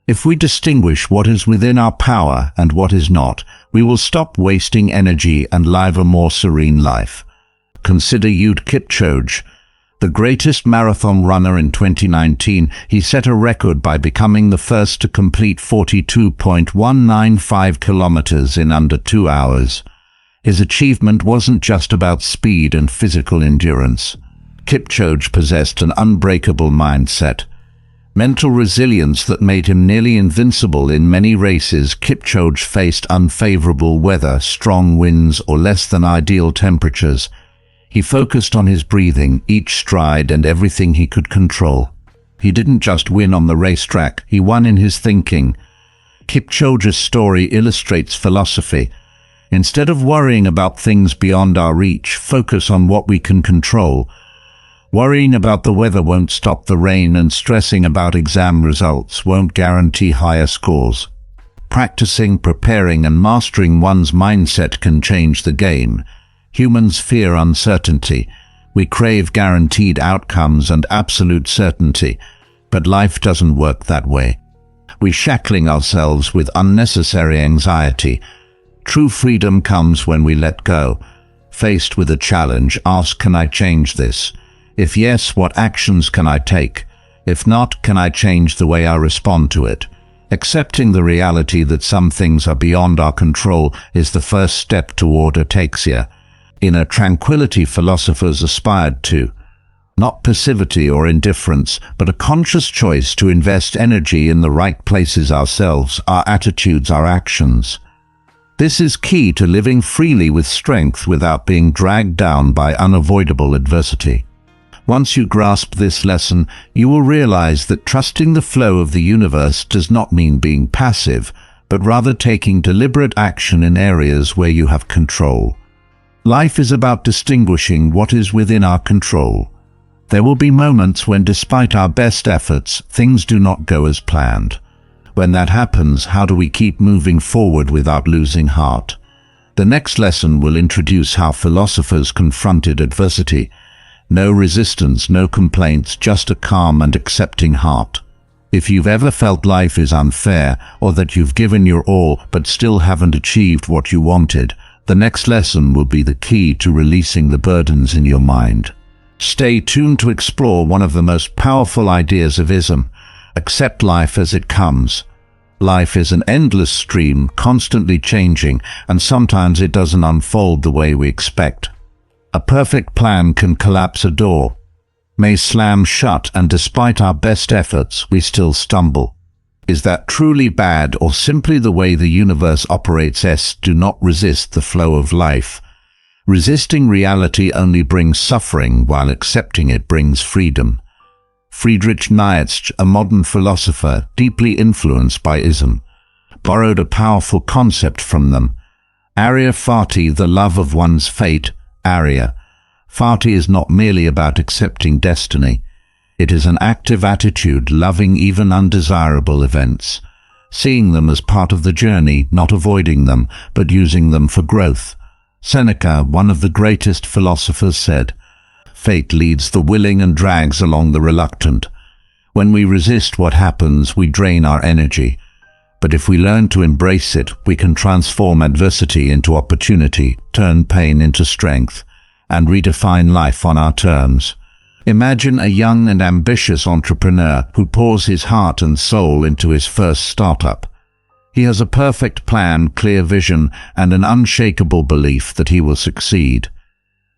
A: If we distinguish what is within our power and what is not, we will stop wasting energy and live a more serene life. Consider Usain Kipchoge, the greatest marathon runner in 2019. He set a record by becoming the first to complete 42.195 kilometers in under 2 hours. His achievement wasn't just about speed and physical endurance. Kipchoge possessed an unbreakable mindset, mental resilience that made him nearly invincible in many races. Kipchoge faced unfavorable weather, strong winds, or less than ideal temperatures. He focused on his breathing, each stride, and everything he could control. He didn't just win on the racetrack, he won in his thinking. Kipchoge's story illustrates philosophy. Instead of worrying about things beyond our reach, focus on what we can control. Worrying about the weather won't stop the rain, and stressing about exam results won't guarantee higher scores. Practicing, preparing, and mastering one's mindset can change the game. Humans fear uncertainty. We crave guaranteed outcomes and absolute certainty, but life doesn't work that way. We're shackling ourselves with unnecessary anxiety. True freedom comes when we let go. Faced with a challenge, ask, can I change this? If yes, what actions can I take? If not, can I change the way I respond to it? Accepting the reality that some things are beyond our control is the first step toward ataxia. Inner tranquility philosophers aspired to. Not passivity or indifference, but a conscious choice to invest energy in the right places: ourselves, our attitudes, our actions. This is key to living freely with strength without being dragged down by unavoidable adversity. Once you grasp this lesson, you will realize that trusting the flow of the universe does not mean being passive, but rather taking deliberate action in areas where you have control. Life is about distinguishing what is within our control. There will be moments when, despite our best efforts, things do not go as planned. When that happens, how do we keep moving forward without losing heart? The next lesson will introduce how philosophers confronted adversity. No resistance, no complaints, just a calm and accepting heart. If you've ever felt life is unfair, or that you've given your all but still haven't achieved what you wanted, the next lesson will be the key to releasing the burdens in your mind. Stay tuned to explore one of the most powerful ideas of ism: accept life as it comes. Life is an endless stream, constantly changing, and sometimes it doesn't unfold the way we expect. A perfect plan can collapse a door, may slam shut, and despite our best efforts, we still stumble. Is that truly bad, or simply the way the universe operates? Do not resist the flow of life. Resisting reality only brings suffering, while accepting it brings freedom. Friedrich Nietzsche, a modern philosopher deeply influenced by ism, borrowed a powerful concept from them. Arya Fati, the love of one's fate. Arya Fati is not merely about accepting destiny. It is an active attitude, loving even undesirable events, seeing them as part of the journey, not avoiding them, but using them for growth. Seneca, one of the greatest philosophers, said, "Fate leads the willing and drags along the reluctant." When we resist what happens, we drain our energy. But if we learn to embrace it, we can transform adversity into opportunity, turn pain into strength, and redefine life on our terms. Imagine a young and ambitious entrepreneur who pours his heart and soul into his first startup. He has a perfect plan, clear vision, and an unshakable belief that he will succeed.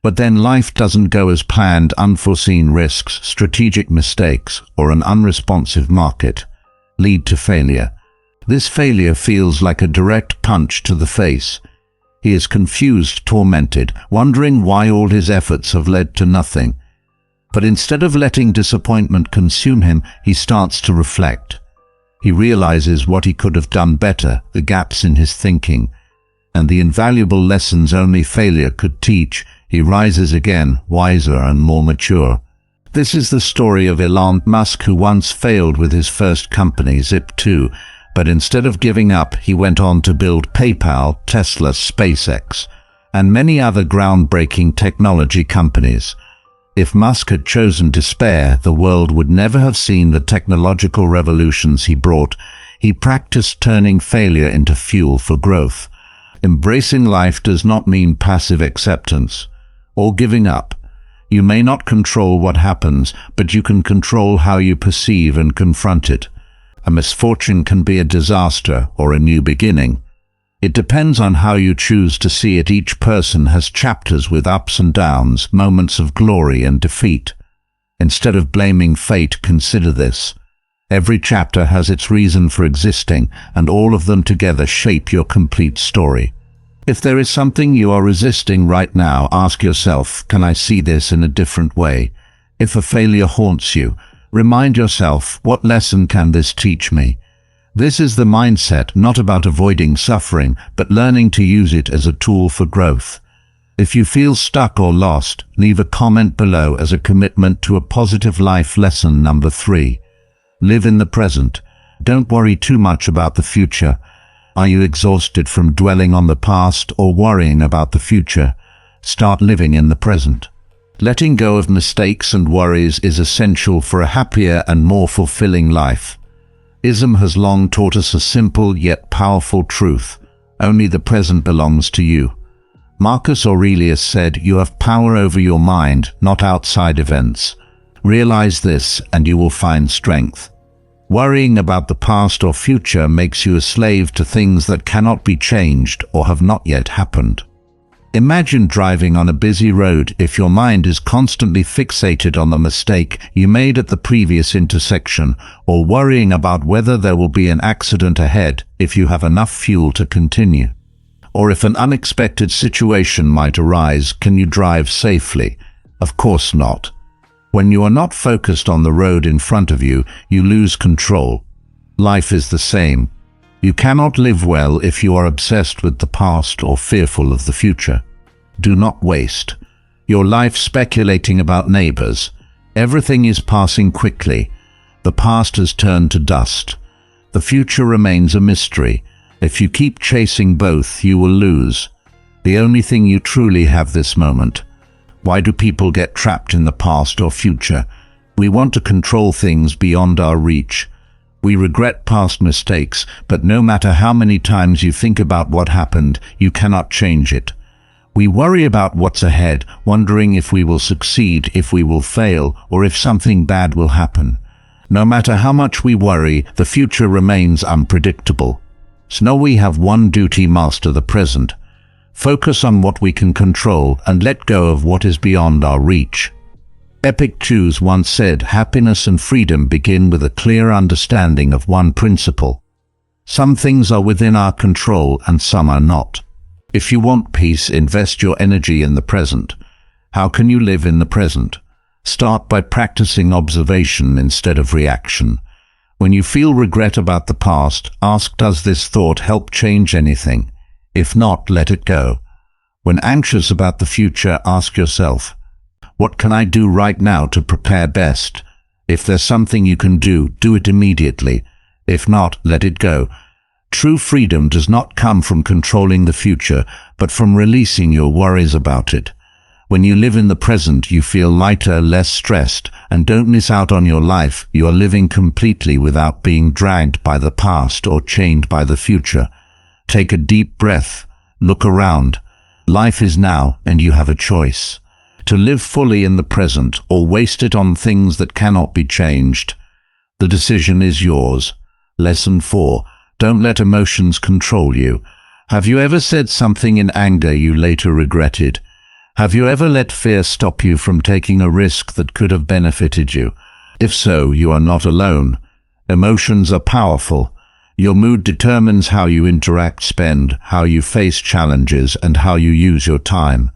A: But then life doesn't go as planned. Unforeseen risks, strategic mistakes, or an unresponsive market lead to failure. This failure feels like a direct punch to the face. He is confused, tormented, wondering why all his efforts have led to nothing. But instead of letting disappointment consume him, he starts to reflect. He realizes what he could have done better, the gaps in his thinking, and the invaluable lessons only failure could teach. He rises again, wiser and more mature. This is the story of Elon Musk, who once failed with his first company, Zip2, but instead of giving up, he went on to build PayPal, Tesla, SpaceX, and many other groundbreaking technology companies. If Musk had chosen despair, the world would never have seen the technological revolutions he brought. He practiced turning failure into fuel for growth. Embracing life does not mean passive acceptance or giving up. You may not control what happens, but you can control how you perceive and confront it. A misfortune can be a disaster or a new beginning. It depends on how you choose to see it. Each person has chapters with ups and downs, moments of glory and defeat. Instead of blaming fate, consider this: every chapter has its reason for existing, and all of them together shape your complete story. If there is something you are resisting right now, ask yourself, can I see this in a different way? If a failure haunts you, remind yourself, what lesson can this teach me? This is the mindset, not about avoiding suffering, but learning to use it as a tool for growth. If you feel stuck or lost, leave a comment below as a commitment to a positive life. Lesson number 3. Live in the present. Don't worry too much about the future. Are you exhausted from dwelling on the past or worrying about the future? Start living in the present. Letting go of mistakes and worries is essential for a happier and more fulfilling life. Ism has long taught us a simple yet powerful truth: only the present belongs to you. Marcus Aurelius said, "You have power over your mind, not outside events." Realize this, and you will find strength. Worrying about the past or future makes you a slave to things that cannot be changed or have not yet happened. Imagine driving on a busy road. If your mind is constantly fixated on the mistake you made at the previous intersection, or worrying about whether there will be an accident ahead if you have enough fuel to continue, or if an unexpected situation might arise, can you drive safely? Of course not. When you are not focused on the road in front of you, you lose control. Life is the same. You cannot live well if you are obsessed with the past or fearful of the future. Do not waste your life speculating about neighbors. Everything is passing quickly. The past has turned to dust. The future remains a mystery. If you keep chasing both, you will lose the only thing you truly have this moment. Why do people get trapped in the past or future? We want to control things beyond our reach. We regret past mistakes, but no matter how many times you think about what happened, you cannot change it. We worry about what's ahead, wondering if we will succeed, if we will fail, or if something bad will happen. No matter how much we worry, the future remains unpredictable. So we have one duty: master the present. Focus on what we can control and let go of what is beyond our reach. Epictetus once said, happiness and freedom begin with a clear understanding of one principle. Some things are within our control and some are not. If you want peace, invest your energy in the present. How can you live in the present? Start by practicing observation instead of reaction. When you feel regret about the past, ask, does this thought help change anything? If not, let it go. When anxious about the future, ask yourself, what can I do right now to prepare best? If there's something you can do, do it immediately. If not, let it go. True freedom does not come from controlling the future, but from releasing your worries about it. When you live in the present, you feel lighter, less stressed, and don't miss out on your life. You are living completely without being dragged by the past or chained by the future. Take a deep breath. Look around. Life is now, and you have a choice. To live fully in the present or waste it on things that cannot be changed. The decision is yours. Lesson 4. Don't let emotions control you. Have you ever said something in anger you later regretted? Have you ever let fear stop you from taking a risk that could have benefited you? If so, you are not alone. Emotions are powerful. Your mood determines how you interact, spend, how you face challenges, and how you use your time.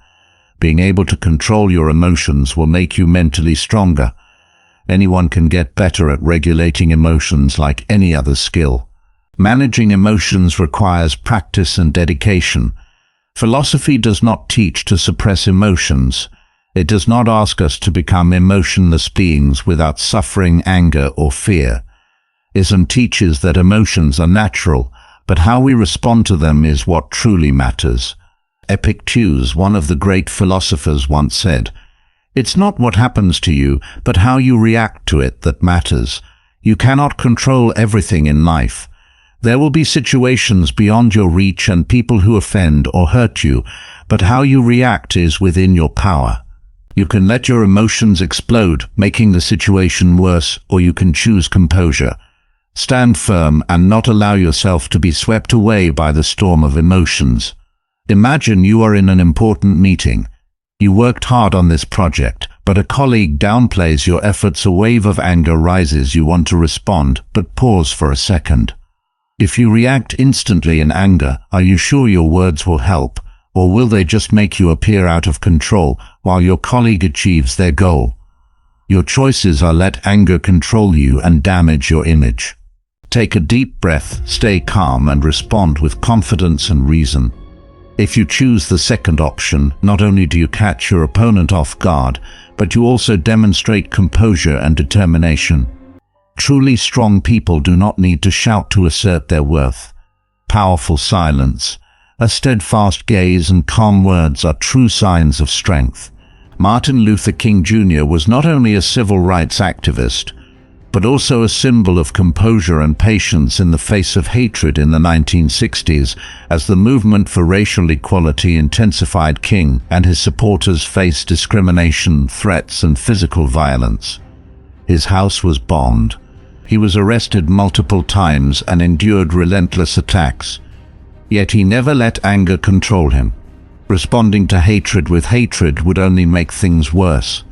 A: Being able to control your emotions will make you mentally stronger. Anyone can get better at regulating emotions like any other skill. Managing emotions requires practice and dedication. Philosophy does not teach to suppress emotions. It does not ask us to become emotionless beings without suffering, anger, or fear. Ism teaches that emotions are natural, but how we respond to them is what truly matters. Epictetus, one of the great philosophers, once said, "It's not what happens to you, but how you react to it that matters. You cannot control everything in life. There will be situations beyond your reach and people who offend or hurt you, but how you react is within your power. You can let your emotions explode, making the situation worse, or you can choose composure. Stand firm and not allow yourself to be swept away by the storm of emotions. Imagine you are in an important meeting. You worked hard on this project, but a colleague downplays your efforts. A wave of anger rises. You want to respond, but pause for a second. If you react instantly in anger, are you sure your words will help, or will they just make you appear out of control while your colleague achieves their goal? Your choices are: let anger control you and damage your image. Take a deep breath, stay calm, and respond with confidence and reason. If you choose the second option, not only do you catch your opponent off guard, but you also demonstrate composure and determination. Truly strong people do not need to shout to assert their worth. Powerful silence, a steadfast gaze, and calm words are true signs of strength. Martin Luther King Jr. was not only a civil rights activist, but also a symbol of composure and patience in the face of hatred in the 1960s. As the movement for racial equality intensified, King and his supporters faced discrimination, threats, and physical violence. His house was bombed. He was arrested multiple times and endured relentless attacks. Yet he never let anger control him. Responding to hatred with hatred would only make things worse.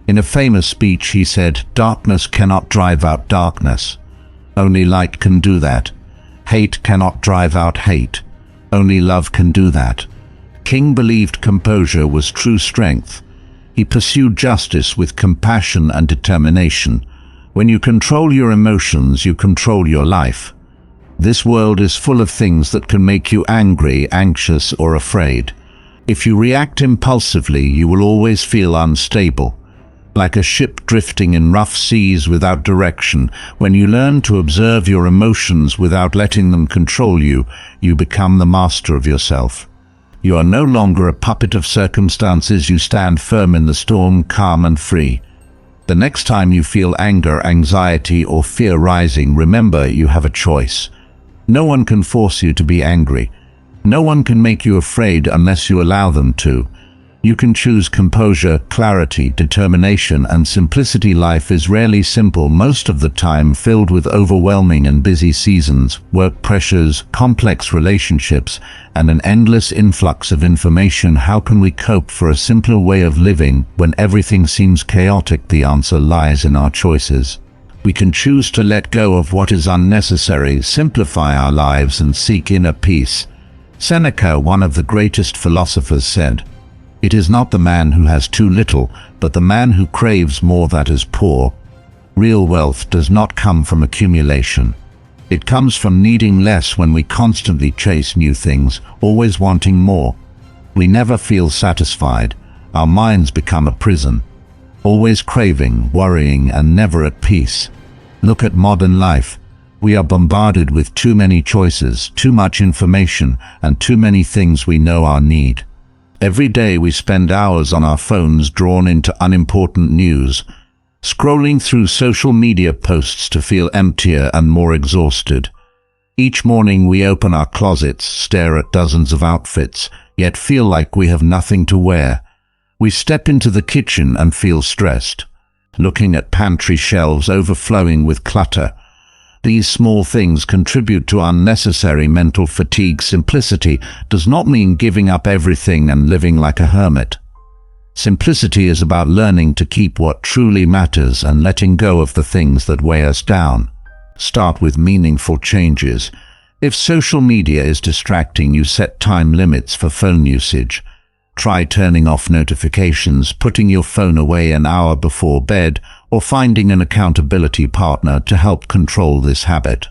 A: In a famous speech, he said, "Darkness cannot drive out darkness. Only light can do that. Hate cannot drive out hate. Only love can do that." King believed composure was true strength. He pursued justice with compassion and determination. When you control your emotions, you control your life. This world is full of things that can make you angry, anxious, or afraid. If you react impulsively, you will always feel unstable, like a ship drifting in rough seas without direction. When you learn to observe your emotions without letting them control you, you become the master of yourself. You are no longer a puppet of circumstances. You stand firm in the storm, calm and free. The next time you feel anger, anxiety, or fear rising, remember you have a choice. No one can force you to be angry. No one can make you afraid unless you allow them to. You can choose composure, clarity, determination, and simplicity. Life is rarely simple, most of the time filled with overwhelming and busy seasons, work pressures, complex relationships, and an endless influx of information. How can we cope for a simpler way of living when everything seems chaotic? The answer lies in our choices. We can choose to let go of what is unnecessary, simplify our lives, and seek inner peace. Seneca, one of the greatest philosophers, said, "It is not the man who has too little, but the man who craves more that is poor." Real wealth does not come from accumulation. It comes from needing less. When we constantly chase new things, always wanting more, we never feel satisfied. Our minds become a prison, always craving, worrying, and never at peace. Look at modern life. We are bombarded with too many choices, too much information, and too many things we know our need. Every day we spend hours on our phones, drawn into unimportant news, scrolling through social media posts to feel emptier and more exhausted. Each morning we open our closets, stare at dozens of outfits, yet feel like we have nothing to wear. We step into the kitchen and feel stressed, looking at pantry shelves overflowing with clutter. These small things contribute to unnecessary mental fatigue. Simplicity does not mean giving up everything and living like a hermit. Simplicity is about learning to keep what truly matters and letting go of the things that weigh us down. Start with meaningful changes. If social media is distracting you, set time limits for phone usage. Try turning off notifications, putting your phone away an hour before bed, or finding an accountability partner to help control this habit.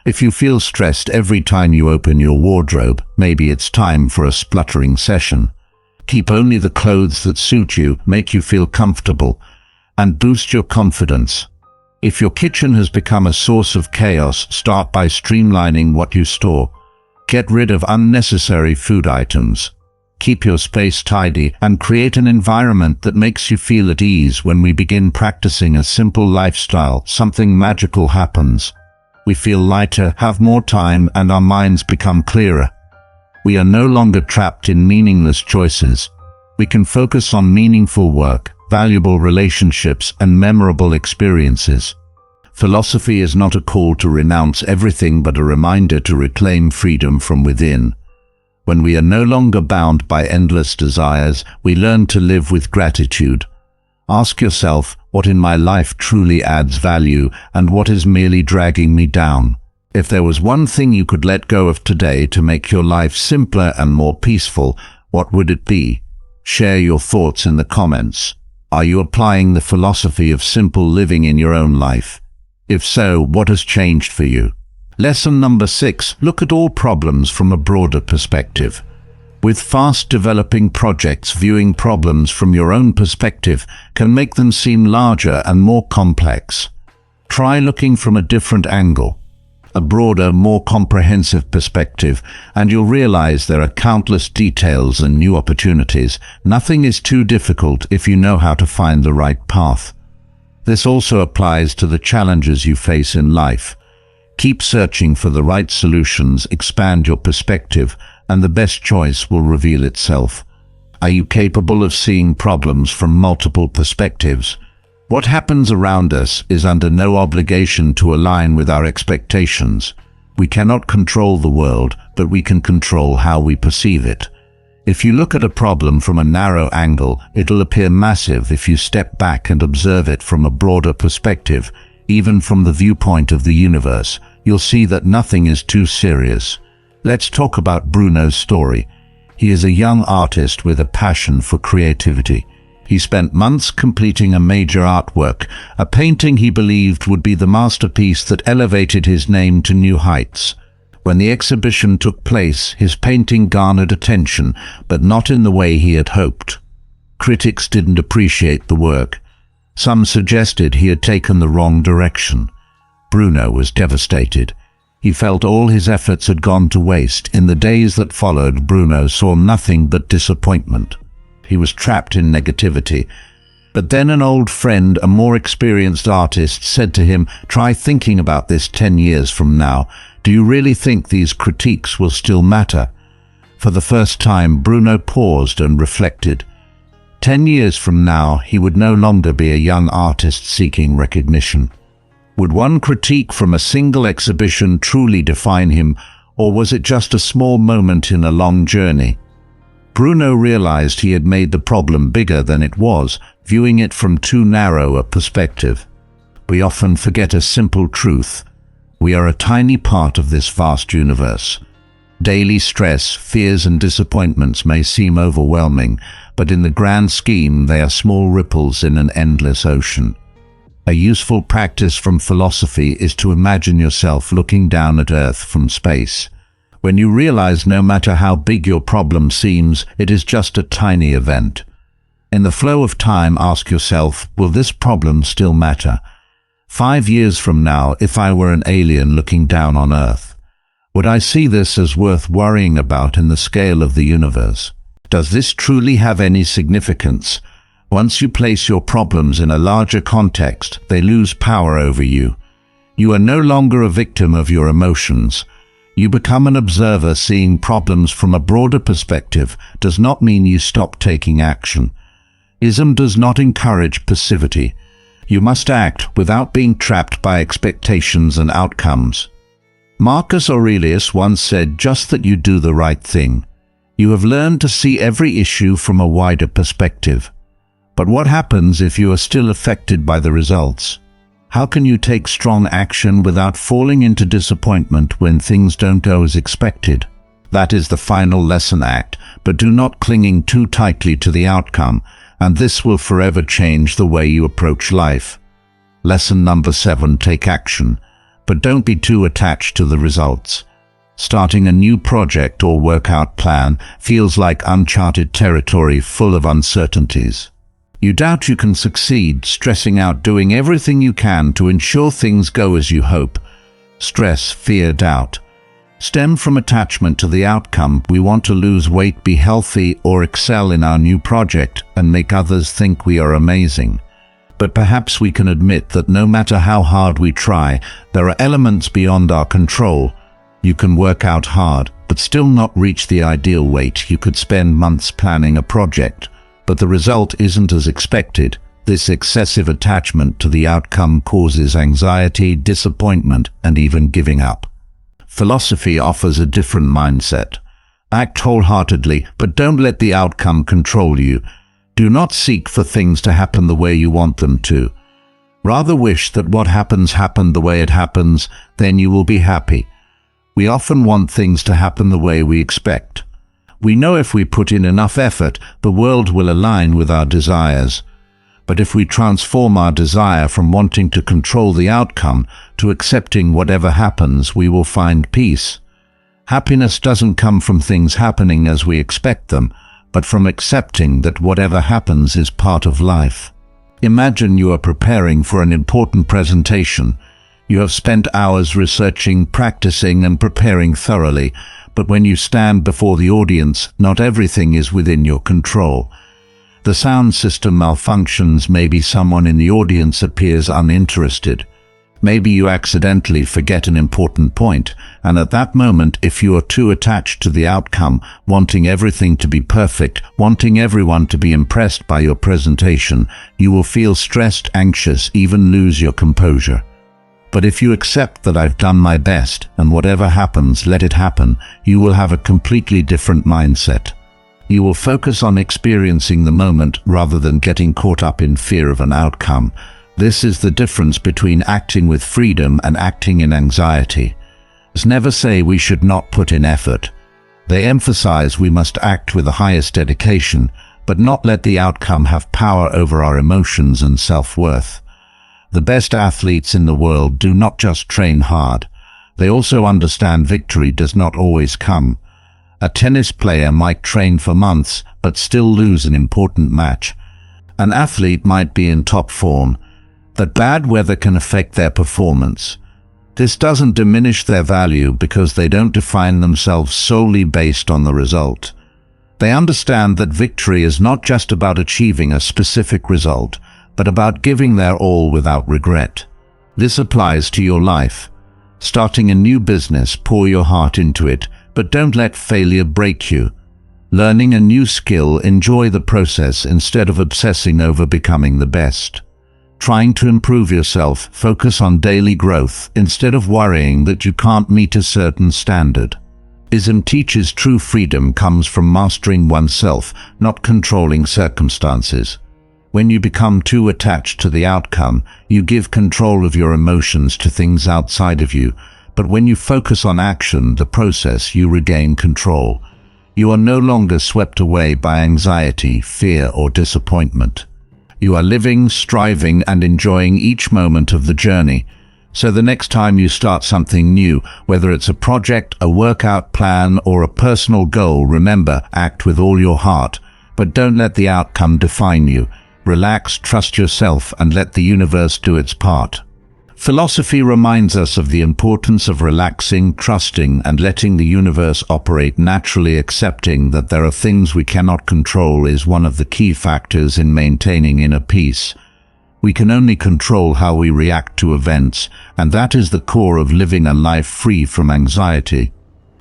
A: If you feel stressed every time you open your wardrobe, maybe it's time for a spluttering session. Keep only the clothes that suit you, make you feel comfortable, and boost your confidence. If your kitchen has become a source of chaos, start by streamlining what you store. Get rid of unnecessary food items. Keep your space tidy and create an environment that makes you feel at ease. When we begin practicing a simple lifestyle, something magical happens. We feel lighter, have more time, and our minds become clearer. We are no longer trapped in meaningless choices. We can focus on meaningful work, valuable relationships, and memorable experiences. Philosophy is not a call to renounce everything, but a reminder to reclaim freedom from within. When we are no longer bound by endless desires, we learn to live with gratitude. Ask yourself, what in my life truly adds value and what is merely dragging me down? If there was one thing you could let go of today to make your life simpler and more peaceful, what would it be? Share your thoughts in the comments. Are you applying the philosophy of simple living in your own life? If so, what has changed for you? Lesson number 6. Look at all problems from a broader perspective. With fast-developing projects, viewing problems from your own perspective can make them seem larger and more complex. Try looking from a different angle, a broader, more comprehensive perspective, and you'll realize there are countless details and new opportunities. Nothing is too difficult if you know how to find the right path. This also applies to the challenges you face in life. Keep searching for the right solutions, expand your perspective, and the best choice will reveal itself. Are you capable of seeing problems from multiple perspectives? What happens around us is under no obligation to align with our expectations. We cannot control the world, but we can control how we perceive it. If you look at a problem from a narrow angle, it'll appear massive. If you step back and observe it from a broader perspective, even from the viewpoint of the universe, you'll see that nothing is too serious. Let's talk about Bruno's story. He is a young artist with a passion for creativity. He spent months completing a major artwork, a painting he believed would be the masterpiece that elevated his name to new heights. When the exhibition took place, his painting garnered attention, but not in the way he had hoped. Critics didn't appreciate the work. Some suggested he had taken the wrong direction. Bruno was devastated. He felt all his efforts had gone to waste. In the days that followed, Bruno saw nothing but disappointment. He was trapped in negativity. But then an old friend, a more experienced artist, said to him, "Try thinking about this 10 years from now. Do you really think these critiques will still matter?" For the first time, Bruno paused and reflected. 10 years from now, he would no longer be a young artist seeking recognition. Would one critique from a single exhibition truly define him, or was it just a small moment in a long journey? Bruno realized he had made the problem bigger than it was, viewing it from too narrow a perspective. We often forget a simple truth. We are a tiny part of this vast universe. Daily stress, fears and disappointments may seem overwhelming, but in the grand scheme they are small ripples in an endless ocean. A useful practice from philosophy is to imagine yourself looking down at Earth from space. When you realize no matter how big your problem seems, it is just a tiny event. In the flow of time, ask yourself, will this problem still matter? 5 years from now, if I were an alien looking down on Earth, would I see this as worth worrying about in the scale of the universe? Does this truly have any significance? Once you place your problems in a larger context, they lose power over you. You are no longer a victim of your emotions. You become an observer. Seeing problems from a broader perspective does not mean you stop taking action. Ism does not encourage passivity. You must act without being trapped by expectations and outcomes. Marcus Aurelius once said, "Just that you do the right thing." You have learned to see every issue from a wider perspective. But what happens if you are still affected by the results? How can you take strong action without falling into disappointment when things don't go as expected? That is the final lesson. Act, but do not clinging too tightly to the outcome, and this will forever change the way you approach life. Lesson number 7, take action, but don't be too attached to the results. Starting a new project or workout plan feels like uncharted territory full of uncertainties. You doubt you can succeed, stressing out, doing everything you can to ensure things go as you hope. Stress, fear, doubt stem from attachment to the outcome. We want to lose weight, be healthy, or excel in our new project and make others think we are amazing. But perhaps we can admit that no matter how hard we try, there are elements beyond our control. You can work out hard, but still not reach the ideal weight. You could spend months planning a project, but the result isn't as expected. This excessive attachment to the outcome causes anxiety, disappointment, and even giving up. Philosophy offers a different mindset. Act wholeheartedly, but don't let the outcome control you. Do not seek for things to happen the way you want them to. Rather wish that what happens the way it happens, then you will be happy. We often want things to happen the way we expect. We know if we put in enough effort, the world will align with our desires. But if we transform our desire from wanting to control the outcome to accepting whatever happens, we will find peace. Happiness doesn't come from things happening as we expect them, but from accepting that whatever happens is part of life. Imagine you are preparing for an important presentation. You have spent hours researching, practicing, and preparing thoroughly, but when you stand before the audience, not everything is within your control. The sound system malfunctions, maybe someone in the audience appears uninterested. Maybe you accidentally forget an important point, and at that moment, if you are too attached to the outcome, wanting everything to be perfect, wanting everyone to be impressed by your presentation, you will feel stressed, anxious, even lose your composure. But if you accept that I've done my best, and whatever happens, let it happen, you will have a completely different mindset. You will focus on experiencing the moment rather than getting caught up in fear of an outcome. This is the difference between acting with freedom and acting in anxiety. Never say we should not put in effort. They emphasize we must act with the highest dedication, but not let the outcome have power over our emotions and self-worth. The best athletes in the world do not just train hard. They also understand victory does not always come. A tennis player might train for months but still lose an important match. An athlete might be in top form, but bad weather can affect their performance. This doesn't diminish their value because they don't define themselves solely based on the result. They understand that victory is not just about achieving a specific result, but about giving their all without regret. This applies to your life. Starting a new business, pour your heart into it, but don't let failure break you. Learning a new skill, enjoy the process instead of obsessing over becoming the best. Trying to improve yourself, focus on daily growth instead of worrying that you can't meet a certain standard. Ism teaches true freedom comes from mastering oneself, not controlling circumstances. When you become too attached to the outcome, you give control of your emotions to things outside of you, but when you focus on action, the process, you regain control. You are no longer swept away by anxiety, fear, or disappointment. You are living, striving, and enjoying each moment of the journey. So the next time you start something new, whether it's a project, a workout plan, or a personal goal, remember, act with all your heart, but don't let the outcome define you. Relax, trust yourself, and let the universe do its part. Philosophy reminds us of the importance of relaxing, trusting, and letting the universe operate naturally. Accepting that there are things we cannot control is one of the key factors in maintaining inner peace. We can only control how we react to events, and that is the core of living a life free from anxiety.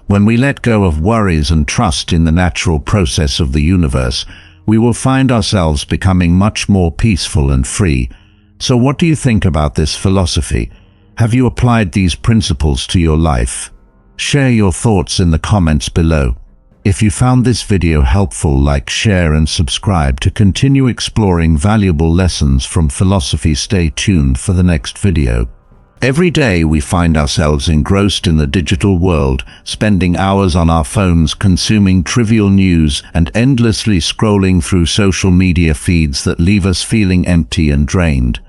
A: When we let go of worries and trust in the natural process of the universe, we will find ourselves becoming much more peaceful and free. So what do you think about this philosophy? Have you applied these principles to your life? Share your thoughts in the comments below. If you found this video helpful, like, share, and subscribe to continue exploring valuable lessons from philosophy. Stay tuned for the next video. Every day we find ourselves engrossed in the digital world, spending hours on our phones consuming trivial news and endlessly scrolling through social media feeds that leave us feeling empty and drained.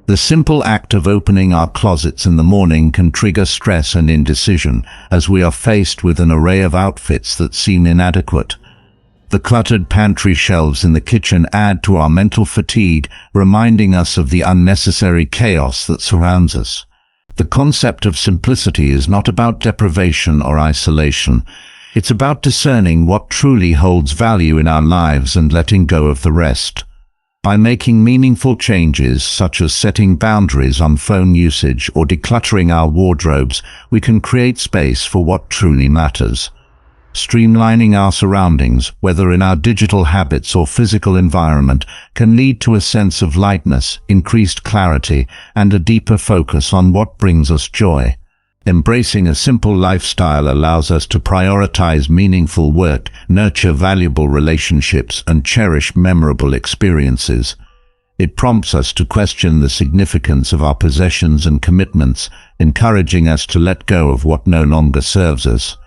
A: The simple act of opening our closets in the morning can trigger stress and indecision, as we are faced with an array of outfits that seem inadequate. The cluttered pantry shelves in the kitchen add to our mental fatigue, reminding us of the unnecessary chaos that surrounds us. The concept of simplicity is not about deprivation or isolation. It's about discerning what truly holds value in our lives and letting go of the rest. By making meaningful changes, such as setting boundaries on phone usage or decluttering our wardrobes, we can create space for what truly matters. Streamlining our surroundings, whether in our digital habits or physical environment, can lead to a sense of lightness, increased clarity, and a deeper focus on what brings us joy. Embracing a simple lifestyle allows us to prioritize meaningful work, nurture valuable relationships, and cherish memorable experiences. It prompts us to question the significance of our possessions and commitments, encouraging us to let go of what no longer serves us.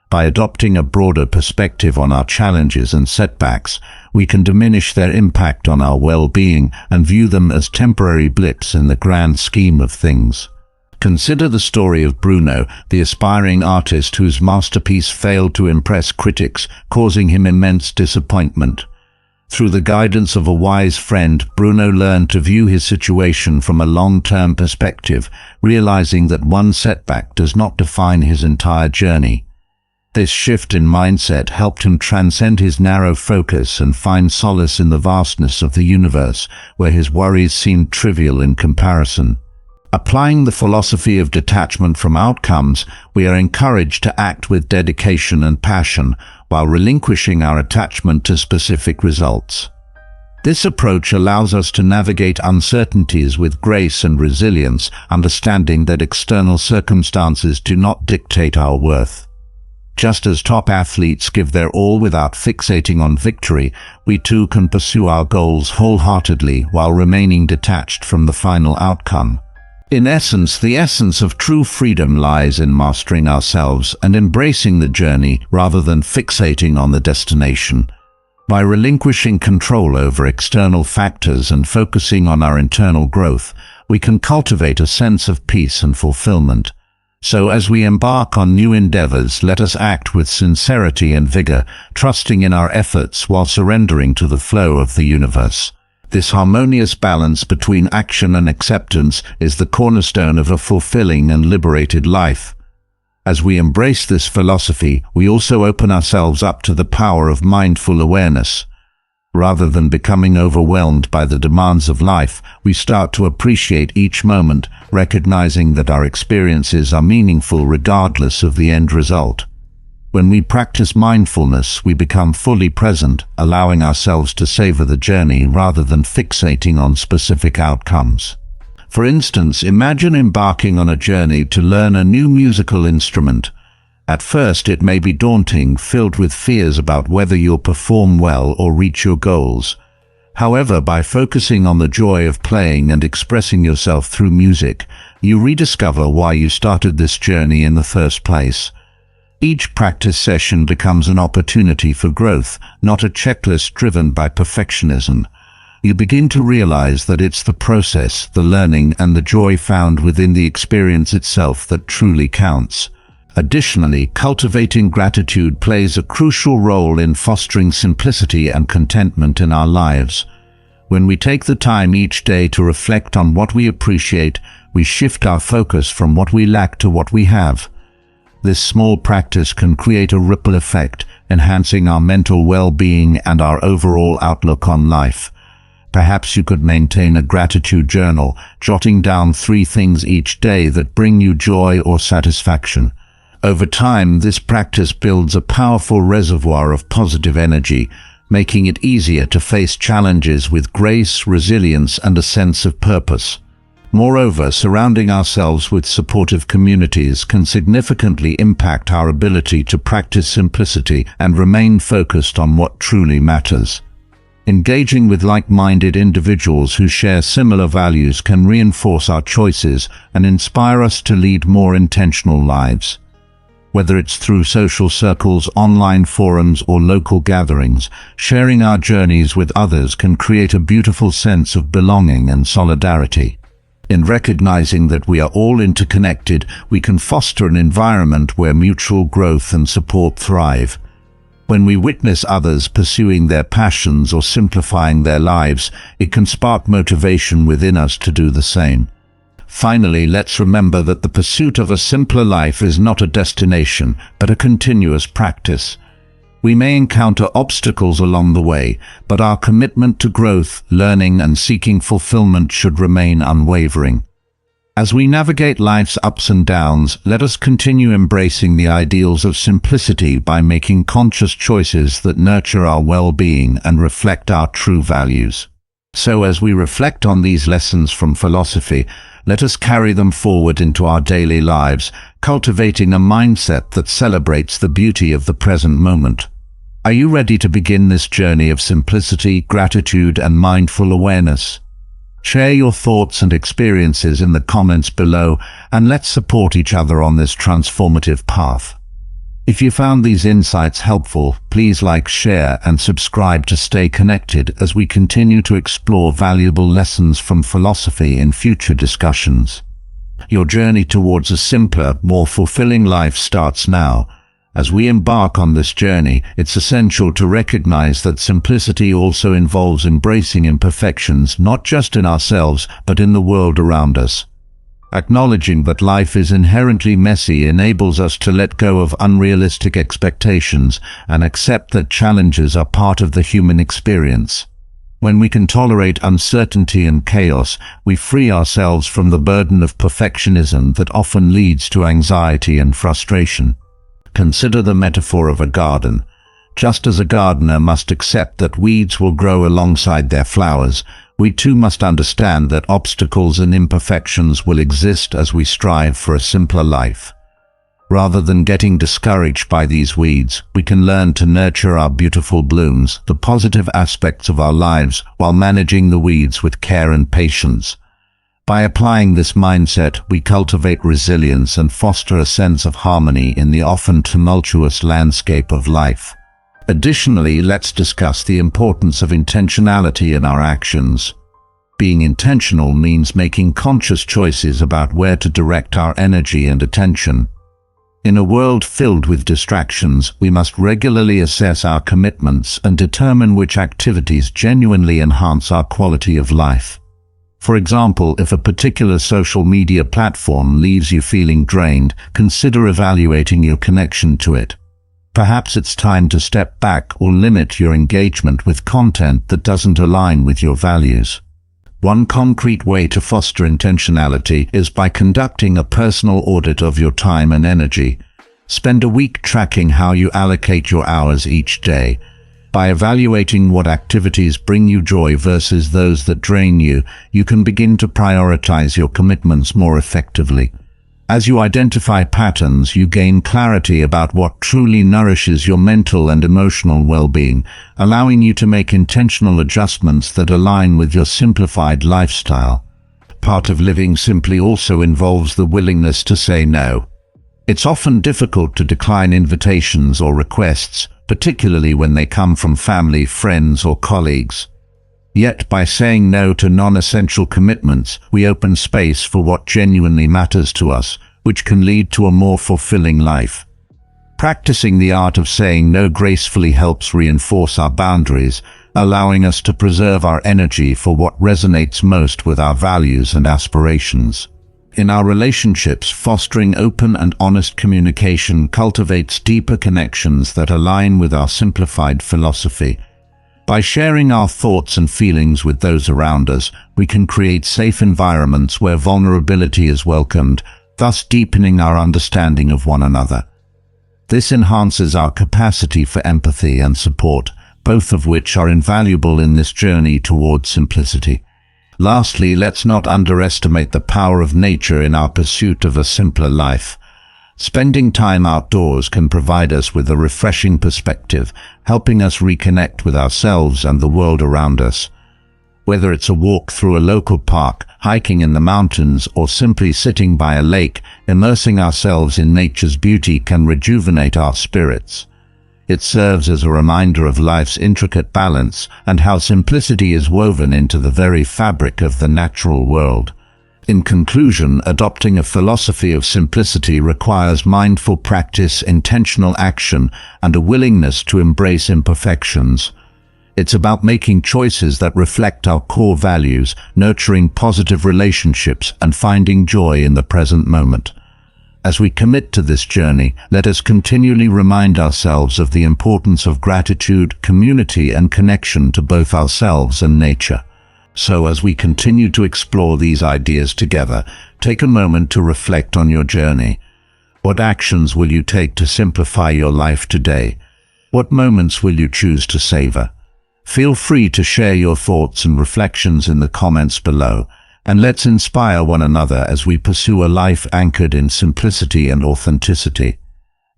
A: By adopting a broader perspective on our challenges and setbacks, we can diminish their impact on our well-being and view them as temporary blips in the grand scheme of things. Consider the story of Bruno, the aspiring artist whose masterpiece failed to impress critics, causing him immense disappointment. Through the guidance of a wise friend, Bruno learned to view his situation from a long-term perspective, realizing that one setback does not define his entire journey. This shift in mindset helped him transcend his narrow focus and find solace in the vastness of the universe, where his worries seemed trivial in comparison. Applying the philosophy of detachment from outcomes, we are encouraged to act with dedication and passion, while relinquishing our attachment to specific results. This approach allows us to navigate uncertainties with grace and resilience, understanding that external circumstances do not dictate our worth. Just as top athletes give their all without fixating on victory, we too can pursue our goals wholeheartedly while remaining detached from the final outcome. In essence, the essence of true freedom lies in mastering ourselves and embracing the journey rather than fixating on the destination. By relinquishing control over external factors and focusing on our internal growth, we can cultivate a sense of peace and fulfillment. So as we embark on new endeavors, let us act with sincerity and vigor, trusting in our efforts while surrendering to the flow of the universe. This harmonious balance between action and acceptance is the cornerstone of a fulfilling and liberated life. As we embrace this philosophy, we also open ourselves up to the power of mindful awareness. Rather than becoming overwhelmed by the demands of life, we start to appreciate each moment, recognizing that our experiences are meaningful regardless of the end result. When we practice mindfulness, we become fully present, allowing ourselves to savor the journey rather than fixating on specific outcomes. For instance, imagine embarking on a journey to learn a new musical instrument. At first, it may be daunting, filled with fears about whether you'll perform well or reach your goals. However, by focusing on the joy of playing and expressing yourself through music, you rediscover why you started this journey in the first place. Each practice session becomes an opportunity for growth, not a checklist driven by perfectionism. You begin to realize that it's the process, the learning, and the joy found within the experience itself that truly counts. Additionally, cultivating gratitude plays a crucial role in fostering simplicity and contentment in our lives. When we take the time each day to reflect on what we appreciate, we shift our focus from what we lack to what we have. This small practice can create a ripple effect, enhancing our mental well-being and our overall outlook on life. Perhaps you could maintain a gratitude journal, jotting down 3 things each day that bring you joy or satisfaction. Over time, this practice builds a powerful reservoir of positive energy, making it easier to face challenges with grace, resilience, and a sense of purpose. Moreover, surrounding ourselves with supportive communities can significantly impact our ability to practice simplicity and remain focused on what truly matters. Engaging with like-minded individuals who share similar values can reinforce our choices and inspire us to lead more intentional lives. Whether it's through social circles, online forums, or local gatherings, sharing our journeys with others can create a beautiful sense of belonging and solidarity. In recognizing that we are all interconnected, we can foster an environment where mutual growth and support thrive. When we witness others pursuing their passions or simplifying their lives, it can spark motivation within us to do the same. Finally, let's remember that the pursuit of a simpler life is not a destination, but a continuous practice. We may encounter obstacles along the way, but our commitment to growth, learning, and seeking fulfillment should remain unwavering. As we navigate life's ups and downs, let us continue embracing the ideals of simplicity by making conscious choices that nurture our well-being and reflect our true values. So as we reflect on these lessons from philosophy, let us carry them forward into our daily lives, cultivating a mindset that celebrates the beauty of the present moment. Are you ready to begin this journey of simplicity, gratitude, and mindful awareness? Share your thoughts and experiences in the comments below, and let's support each other on this transformative path. If you found these insights helpful, please like, share, and subscribe to stay connected as we continue to explore valuable lessons from philosophy in future discussions. Your journey towards a simpler, more fulfilling life starts now. As we embark on this journey, it's essential to recognize that simplicity also involves embracing imperfections, not just in ourselves, but in the world around us. Acknowledging that life is inherently messy enables us to let go of unrealistic expectations and accept that challenges are part of the human experience. When we can tolerate uncertainty and chaos, we free ourselves from the burden of perfectionism that often leads to anxiety and frustration. Consider the metaphor of a garden. Just as a gardener must accept that weeds will grow alongside their flowers, we too must understand that obstacles and imperfections will exist as we strive for a simpler life. Rather than getting discouraged by these weeds, we can learn to nurture our beautiful blooms, the positive aspects of our lives, while managing the weeds with care and patience. By applying this mindset, we cultivate resilience and foster a sense of harmony in the often tumultuous landscape of life. Additionally, let's discuss the importance of intentionality in our actions. Being intentional means making conscious choices about where to direct our energy and attention. In a world filled with distractions, we must regularly assess our commitments and determine which activities genuinely enhance our quality of life. For example, if a particular social media platform leaves you feeling drained, consider evaluating your connection to it. Perhaps it's time to step back or limit your engagement with content that doesn't align with your values. One concrete way to foster intentionality is by conducting a personal audit of your time and energy. Spend a week tracking how you allocate your hours each day. By evaluating what activities bring you joy versus those that drain you, you can begin to prioritize your commitments more effectively. As you identify patterns, you gain clarity about what truly nourishes your mental and emotional well-being, allowing you to make intentional adjustments that align with your simplified lifestyle. Part of living simply also involves the willingness to say no. It's often difficult to decline invitations or requests, particularly when they come from family, friends, or colleagues. Yet, by saying no to non-essential commitments, we open space for what genuinely matters to us, which can lead to a more fulfilling life. Practicing the art of saying no gracefully helps reinforce our boundaries, allowing us to preserve our energy for what resonates most with our values and aspirations. In our relationships, fostering open and honest communication cultivates deeper connections that align with our simplified philosophy. By sharing our thoughts and feelings with those around us, we can create safe environments where vulnerability is welcomed, thus deepening our understanding of one another. This enhances our capacity for empathy and support, both of which are invaluable in this journey toward simplicity. Lastly, let's not underestimate the power of nature in our pursuit of a simpler life. Spending time outdoors can provide us with a refreshing perspective, helping us reconnect with ourselves and the world around us. Whether it's a walk through a local park, hiking in the mountains, or simply sitting by a lake, immersing ourselves in nature's beauty can rejuvenate our spirits. It serves as a reminder of life's intricate balance and how simplicity is woven into the very fabric of the natural world. In conclusion, adopting a philosophy of simplicity requires mindful practice, intentional action, and a willingness to embrace imperfections. It's about making choices that reflect our core values, nurturing positive relationships, and finding joy in the present moment. As we commit to this journey, let us continually remind ourselves of the importance of gratitude, community, and connection to both ourselves and nature. So as we continue to explore these ideas together, take a moment to reflect on your journey. What actions will you take to simplify your life today? What moments will you choose to savor? Feel free to share your thoughts and reflections in the comments below, and let's inspire one another as we pursue a life anchored in simplicity and authenticity.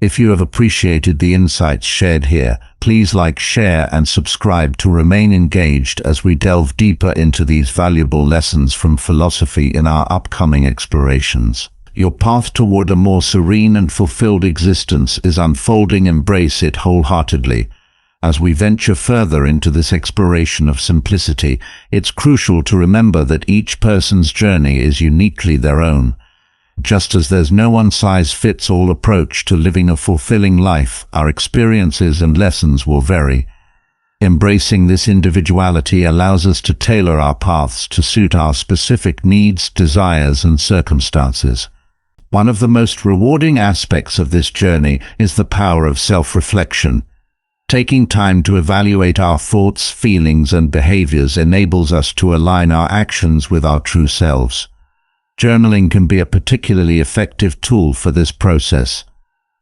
A: If you have appreciated the insights shared here, please like, share, and subscribe to remain engaged as we delve deeper into these valuable lessons from philosophy in our upcoming explorations. Your path toward a more serene and fulfilled existence is unfolding. Embrace it wholeheartedly. As we venture further into this exploration of simplicity, it's crucial to remember that each person's journey is uniquely their own. Just as there's no one-size-fits-all approach to living a fulfilling life, our experiences and lessons will vary. Embracing this individuality allows us to tailor our paths to suit our specific needs, desires, and circumstances. One of the most rewarding aspects of this journey is the power of self-reflection. Taking time to evaluate our thoughts, feelings, and behaviors enables us to align our actions with our true selves. Journaling can be a particularly effective tool for this process.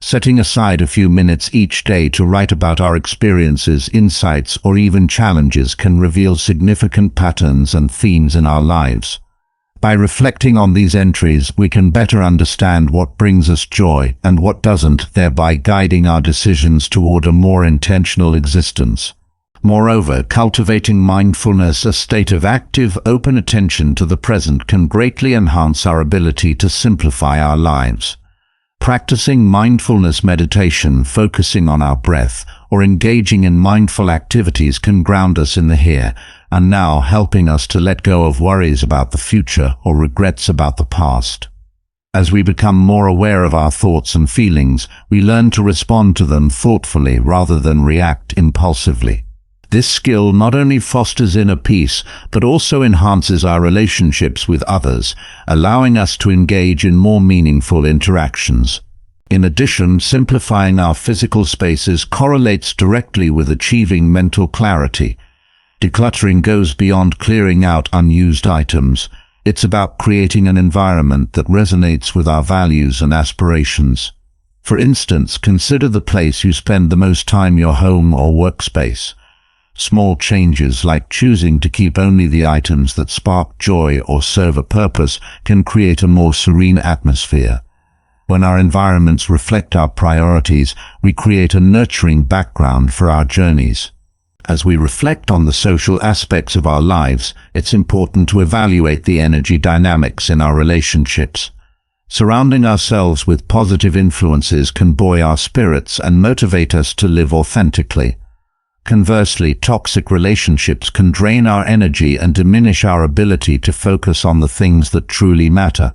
A: Setting aside a few minutes each day to write about our experiences, insights, or even challenges can reveal significant patterns and themes in our lives. By reflecting on these entries, we can better understand what brings us joy and what doesn't, thereby guiding our decisions toward a more intentional existence. Moreover, cultivating mindfulness, a state of active, open attention to the present, can greatly enhance our ability to simplify our lives. Practicing mindfulness meditation, focusing on our breath, or engaging in mindful activities can ground us in the here and now, helping us to let go of worries about the future or regrets about the past. As we become more aware of our thoughts and feelings, we learn to respond to them thoughtfully rather than react impulsively. This skill not only fosters inner peace, but also enhances our relationships with others, allowing us to engage in more meaningful interactions. In addition, simplifying our physical spaces correlates directly with achieving mental clarity. Decluttering goes beyond clearing out unused items. It's about creating an environment that resonates with our values and aspirations. For instance, consider the place you spend the most time, your home or workspace. Small changes like choosing to keep only the items that spark joy or serve a purpose can create a more serene atmosphere. When our environments reflect our priorities, we create a nurturing background for our journeys. As we reflect on the social aspects of our lives, it's important to evaluate the energy dynamics in our relationships. Surrounding ourselves with positive influences can buoy our spirits and motivate us to live authentically. Conversely, toxic relationships can drain our energy and diminish our ability to focus on the things that truly matter.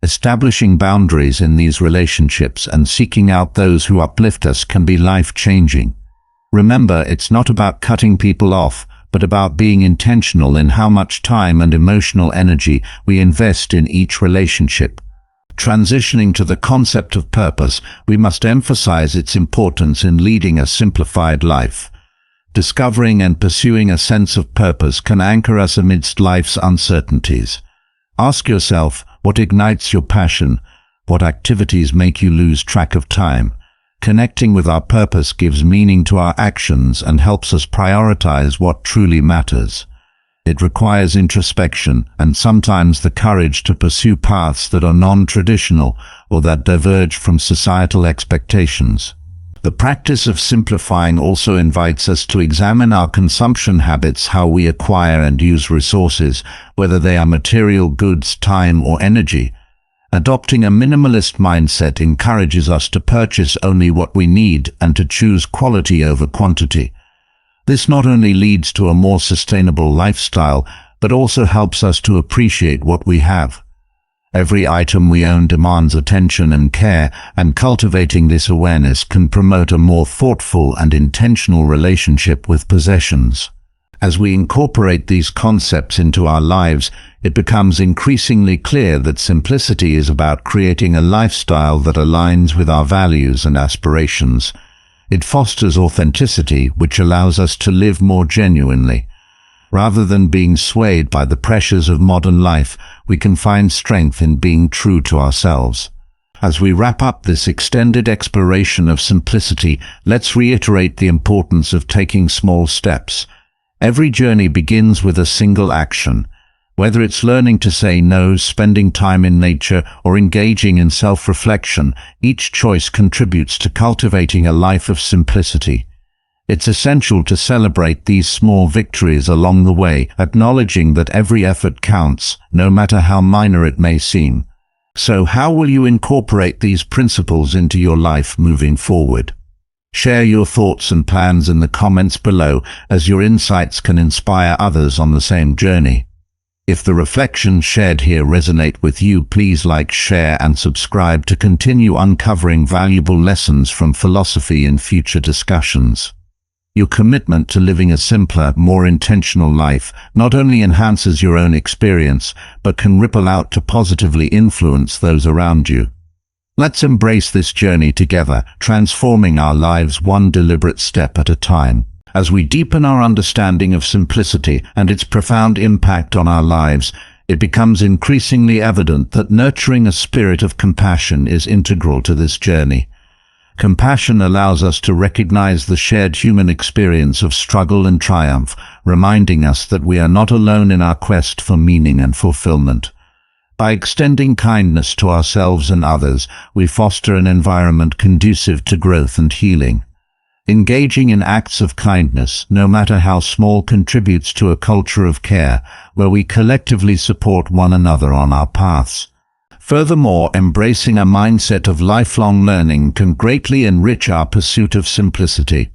A: Establishing boundaries in these relationships and seeking out those who uplift us can be life-changing. Remember, it's not about cutting people off, but about being intentional in how much time and emotional energy we invest in each relationship. Transitioning to the concept of purpose, we must emphasize its importance in leading a simplified life. Discovering and pursuing a sense of purpose can anchor us amidst life's uncertainties. Ask yourself, what ignites your passion? What activities make you lose track of time? Connecting with our purpose gives meaning to our actions and helps us prioritize what truly matters. It requires introspection and sometimes the courage to pursue paths that are non-traditional or that diverge from societal expectations. The practice of simplifying also invites us to examine our consumption habits, how we acquire and use resources, whether they are material goods, time, or energy. Adopting a minimalist mindset encourages us to purchase only what we need and to choose quality over quantity. This not only leads to a more sustainable lifestyle, but also helps us to appreciate what we have. Every item we own demands attention and care, and cultivating this awareness can promote a more thoughtful and intentional relationship with possessions. As we incorporate these concepts into our lives, it becomes increasingly clear that simplicity is about creating a lifestyle that aligns with our values and aspirations. It fosters authenticity, which allows us to live more genuinely. Rather than being swayed by the pressures of modern life, we can find strength in being true to ourselves. As we wrap up this extended exploration of simplicity, let's reiterate the importance of taking small steps. Every journey begins with a single action. Whether it's learning to say no, spending time in nature, or engaging in self-reflection, each choice contributes to cultivating a life of simplicity. It's essential to celebrate these small victories along the way, acknowledging that every effort counts, no matter how minor it may seem. So how will you incorporate these principles into your life moving forward? Share your thoughts and plans in the comments below, as your insights can inspire others on the same journey. If the reflections shared here resonate with you, please like, share, and subscribe to continue uncovering valuable lessons from philosophy in future discussions. Your commitment to living a simpler, more intentional life not only enhances your own experience, but can ripple out to positively influence those around you. Let's embrace this journey together, transforming our lives one deliberate step at a time. As we deepen our understanding of simplicity and its profound impact on our lives, it becomes increasingly evident that nurturing a spirit of compassion is integral to this journey. Compassion allows us to recognize the shared human experience of struggle and triumph, reminding us that we are not alone in our quest for meaning and fulfillment. By extending kindness to ourselves and others, we foster an environment conducive to growth and healing. Engaging in acts of kindness, no matter how small, contributes to a culture of care, where we collectively support one another on our paths. Furthermore, embracing a mindset of lifelong learning can greatly enrich our pursuit of simplicity.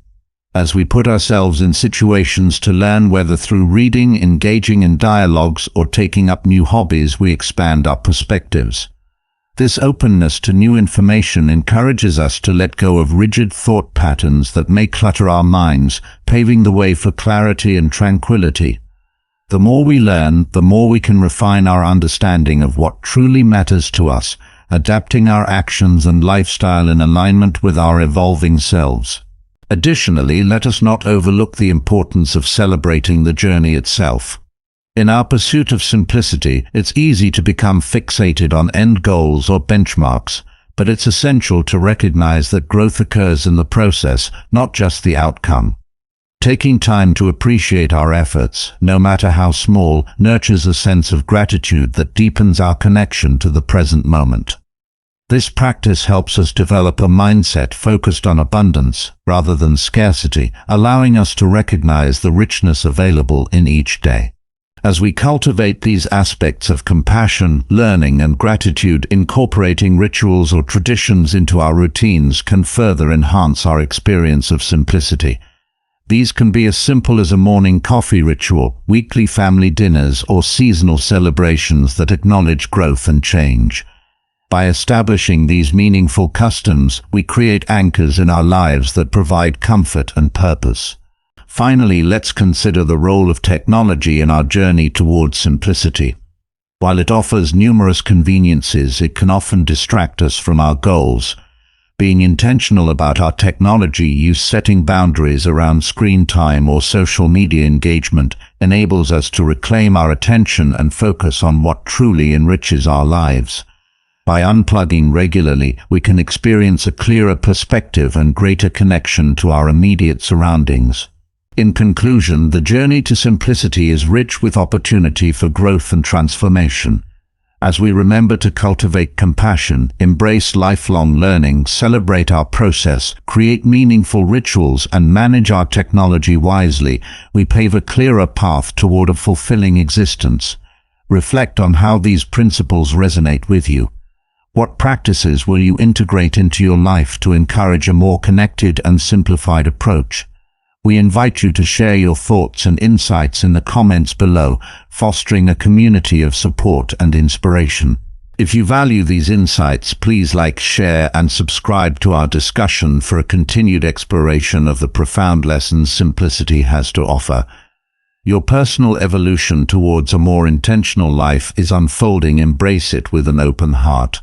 A: As we put ourselves in situations to learn, whether through reading, engaging in dialogues, or taking up new hobbies, we expand our perspectives. This openness to new information encourages us to let go of rigid thought patterns that may clutter our minds, paving the way for clarity and tranquility. The more we learn, the more we can refine our understanding of what truly matters to us, adapting our actions and lifestyle in alignment with our evolving selves. Additionally, let us not overlook the importance of celebrating the journey itself. In our pursuit of simplicity, it's easy to become fixated on end goals or benchmarks, but it's essential to recognize that growth occurs in the process, not just the outcome. Taking time to appreciate our efforts, no matter how small, nurtures a sense of gratitude that deepens our connection to the present moment. This practice helps us develop a mindset focused on abundance rather than scarcity, allowing us to recognize the richness available in each day. As we cultivate these aspects of compassion, learning, and gratitude, incorporating rituals or traditions into our routines can further enhance our experience of simplicity. These can be as simple as a morning coffee ritual, weekly family dinners, or seasonal celebrations that acknowledge growth and change. By establishing these meaningful customs, we create anchors in our lives that provide comfort and purpose. Finally, let's consider the role of technology in our journey towards simplicity. While it offers numerous conveniences, it can often distract us from our goals. Being intentional about our technology use, setting boundaries around screen time or social media engagement, enables us to reclaim our attention and focus on what truly enriches our lives. By unplugging regularly, we can experience a clearer perspective and greater connection to our immediate surroundings. In conclusion, the journey to simplicity is rich with opportunity for growth and transformation. As we remember to cultivate compassion, embrace lifelong learning, celebrate our process, create meaningful rituals, and manage our technology wisely, we pave a clearer path toward a fulfilling existence. Reflect on how these principles resonate with you. What practices will you integrate into your life to encourage a more connected and simplified approach? We invite you to share your thoughts and insights in the comments below, fostering a community of support and inspiration. If you value these insights, please like, share, and subscribe to our discussion for a continued exploration of the profound lessons simplicity has to offer. Your personal evolution towards a more intentional life is unfolding. Embrace it with an open heart.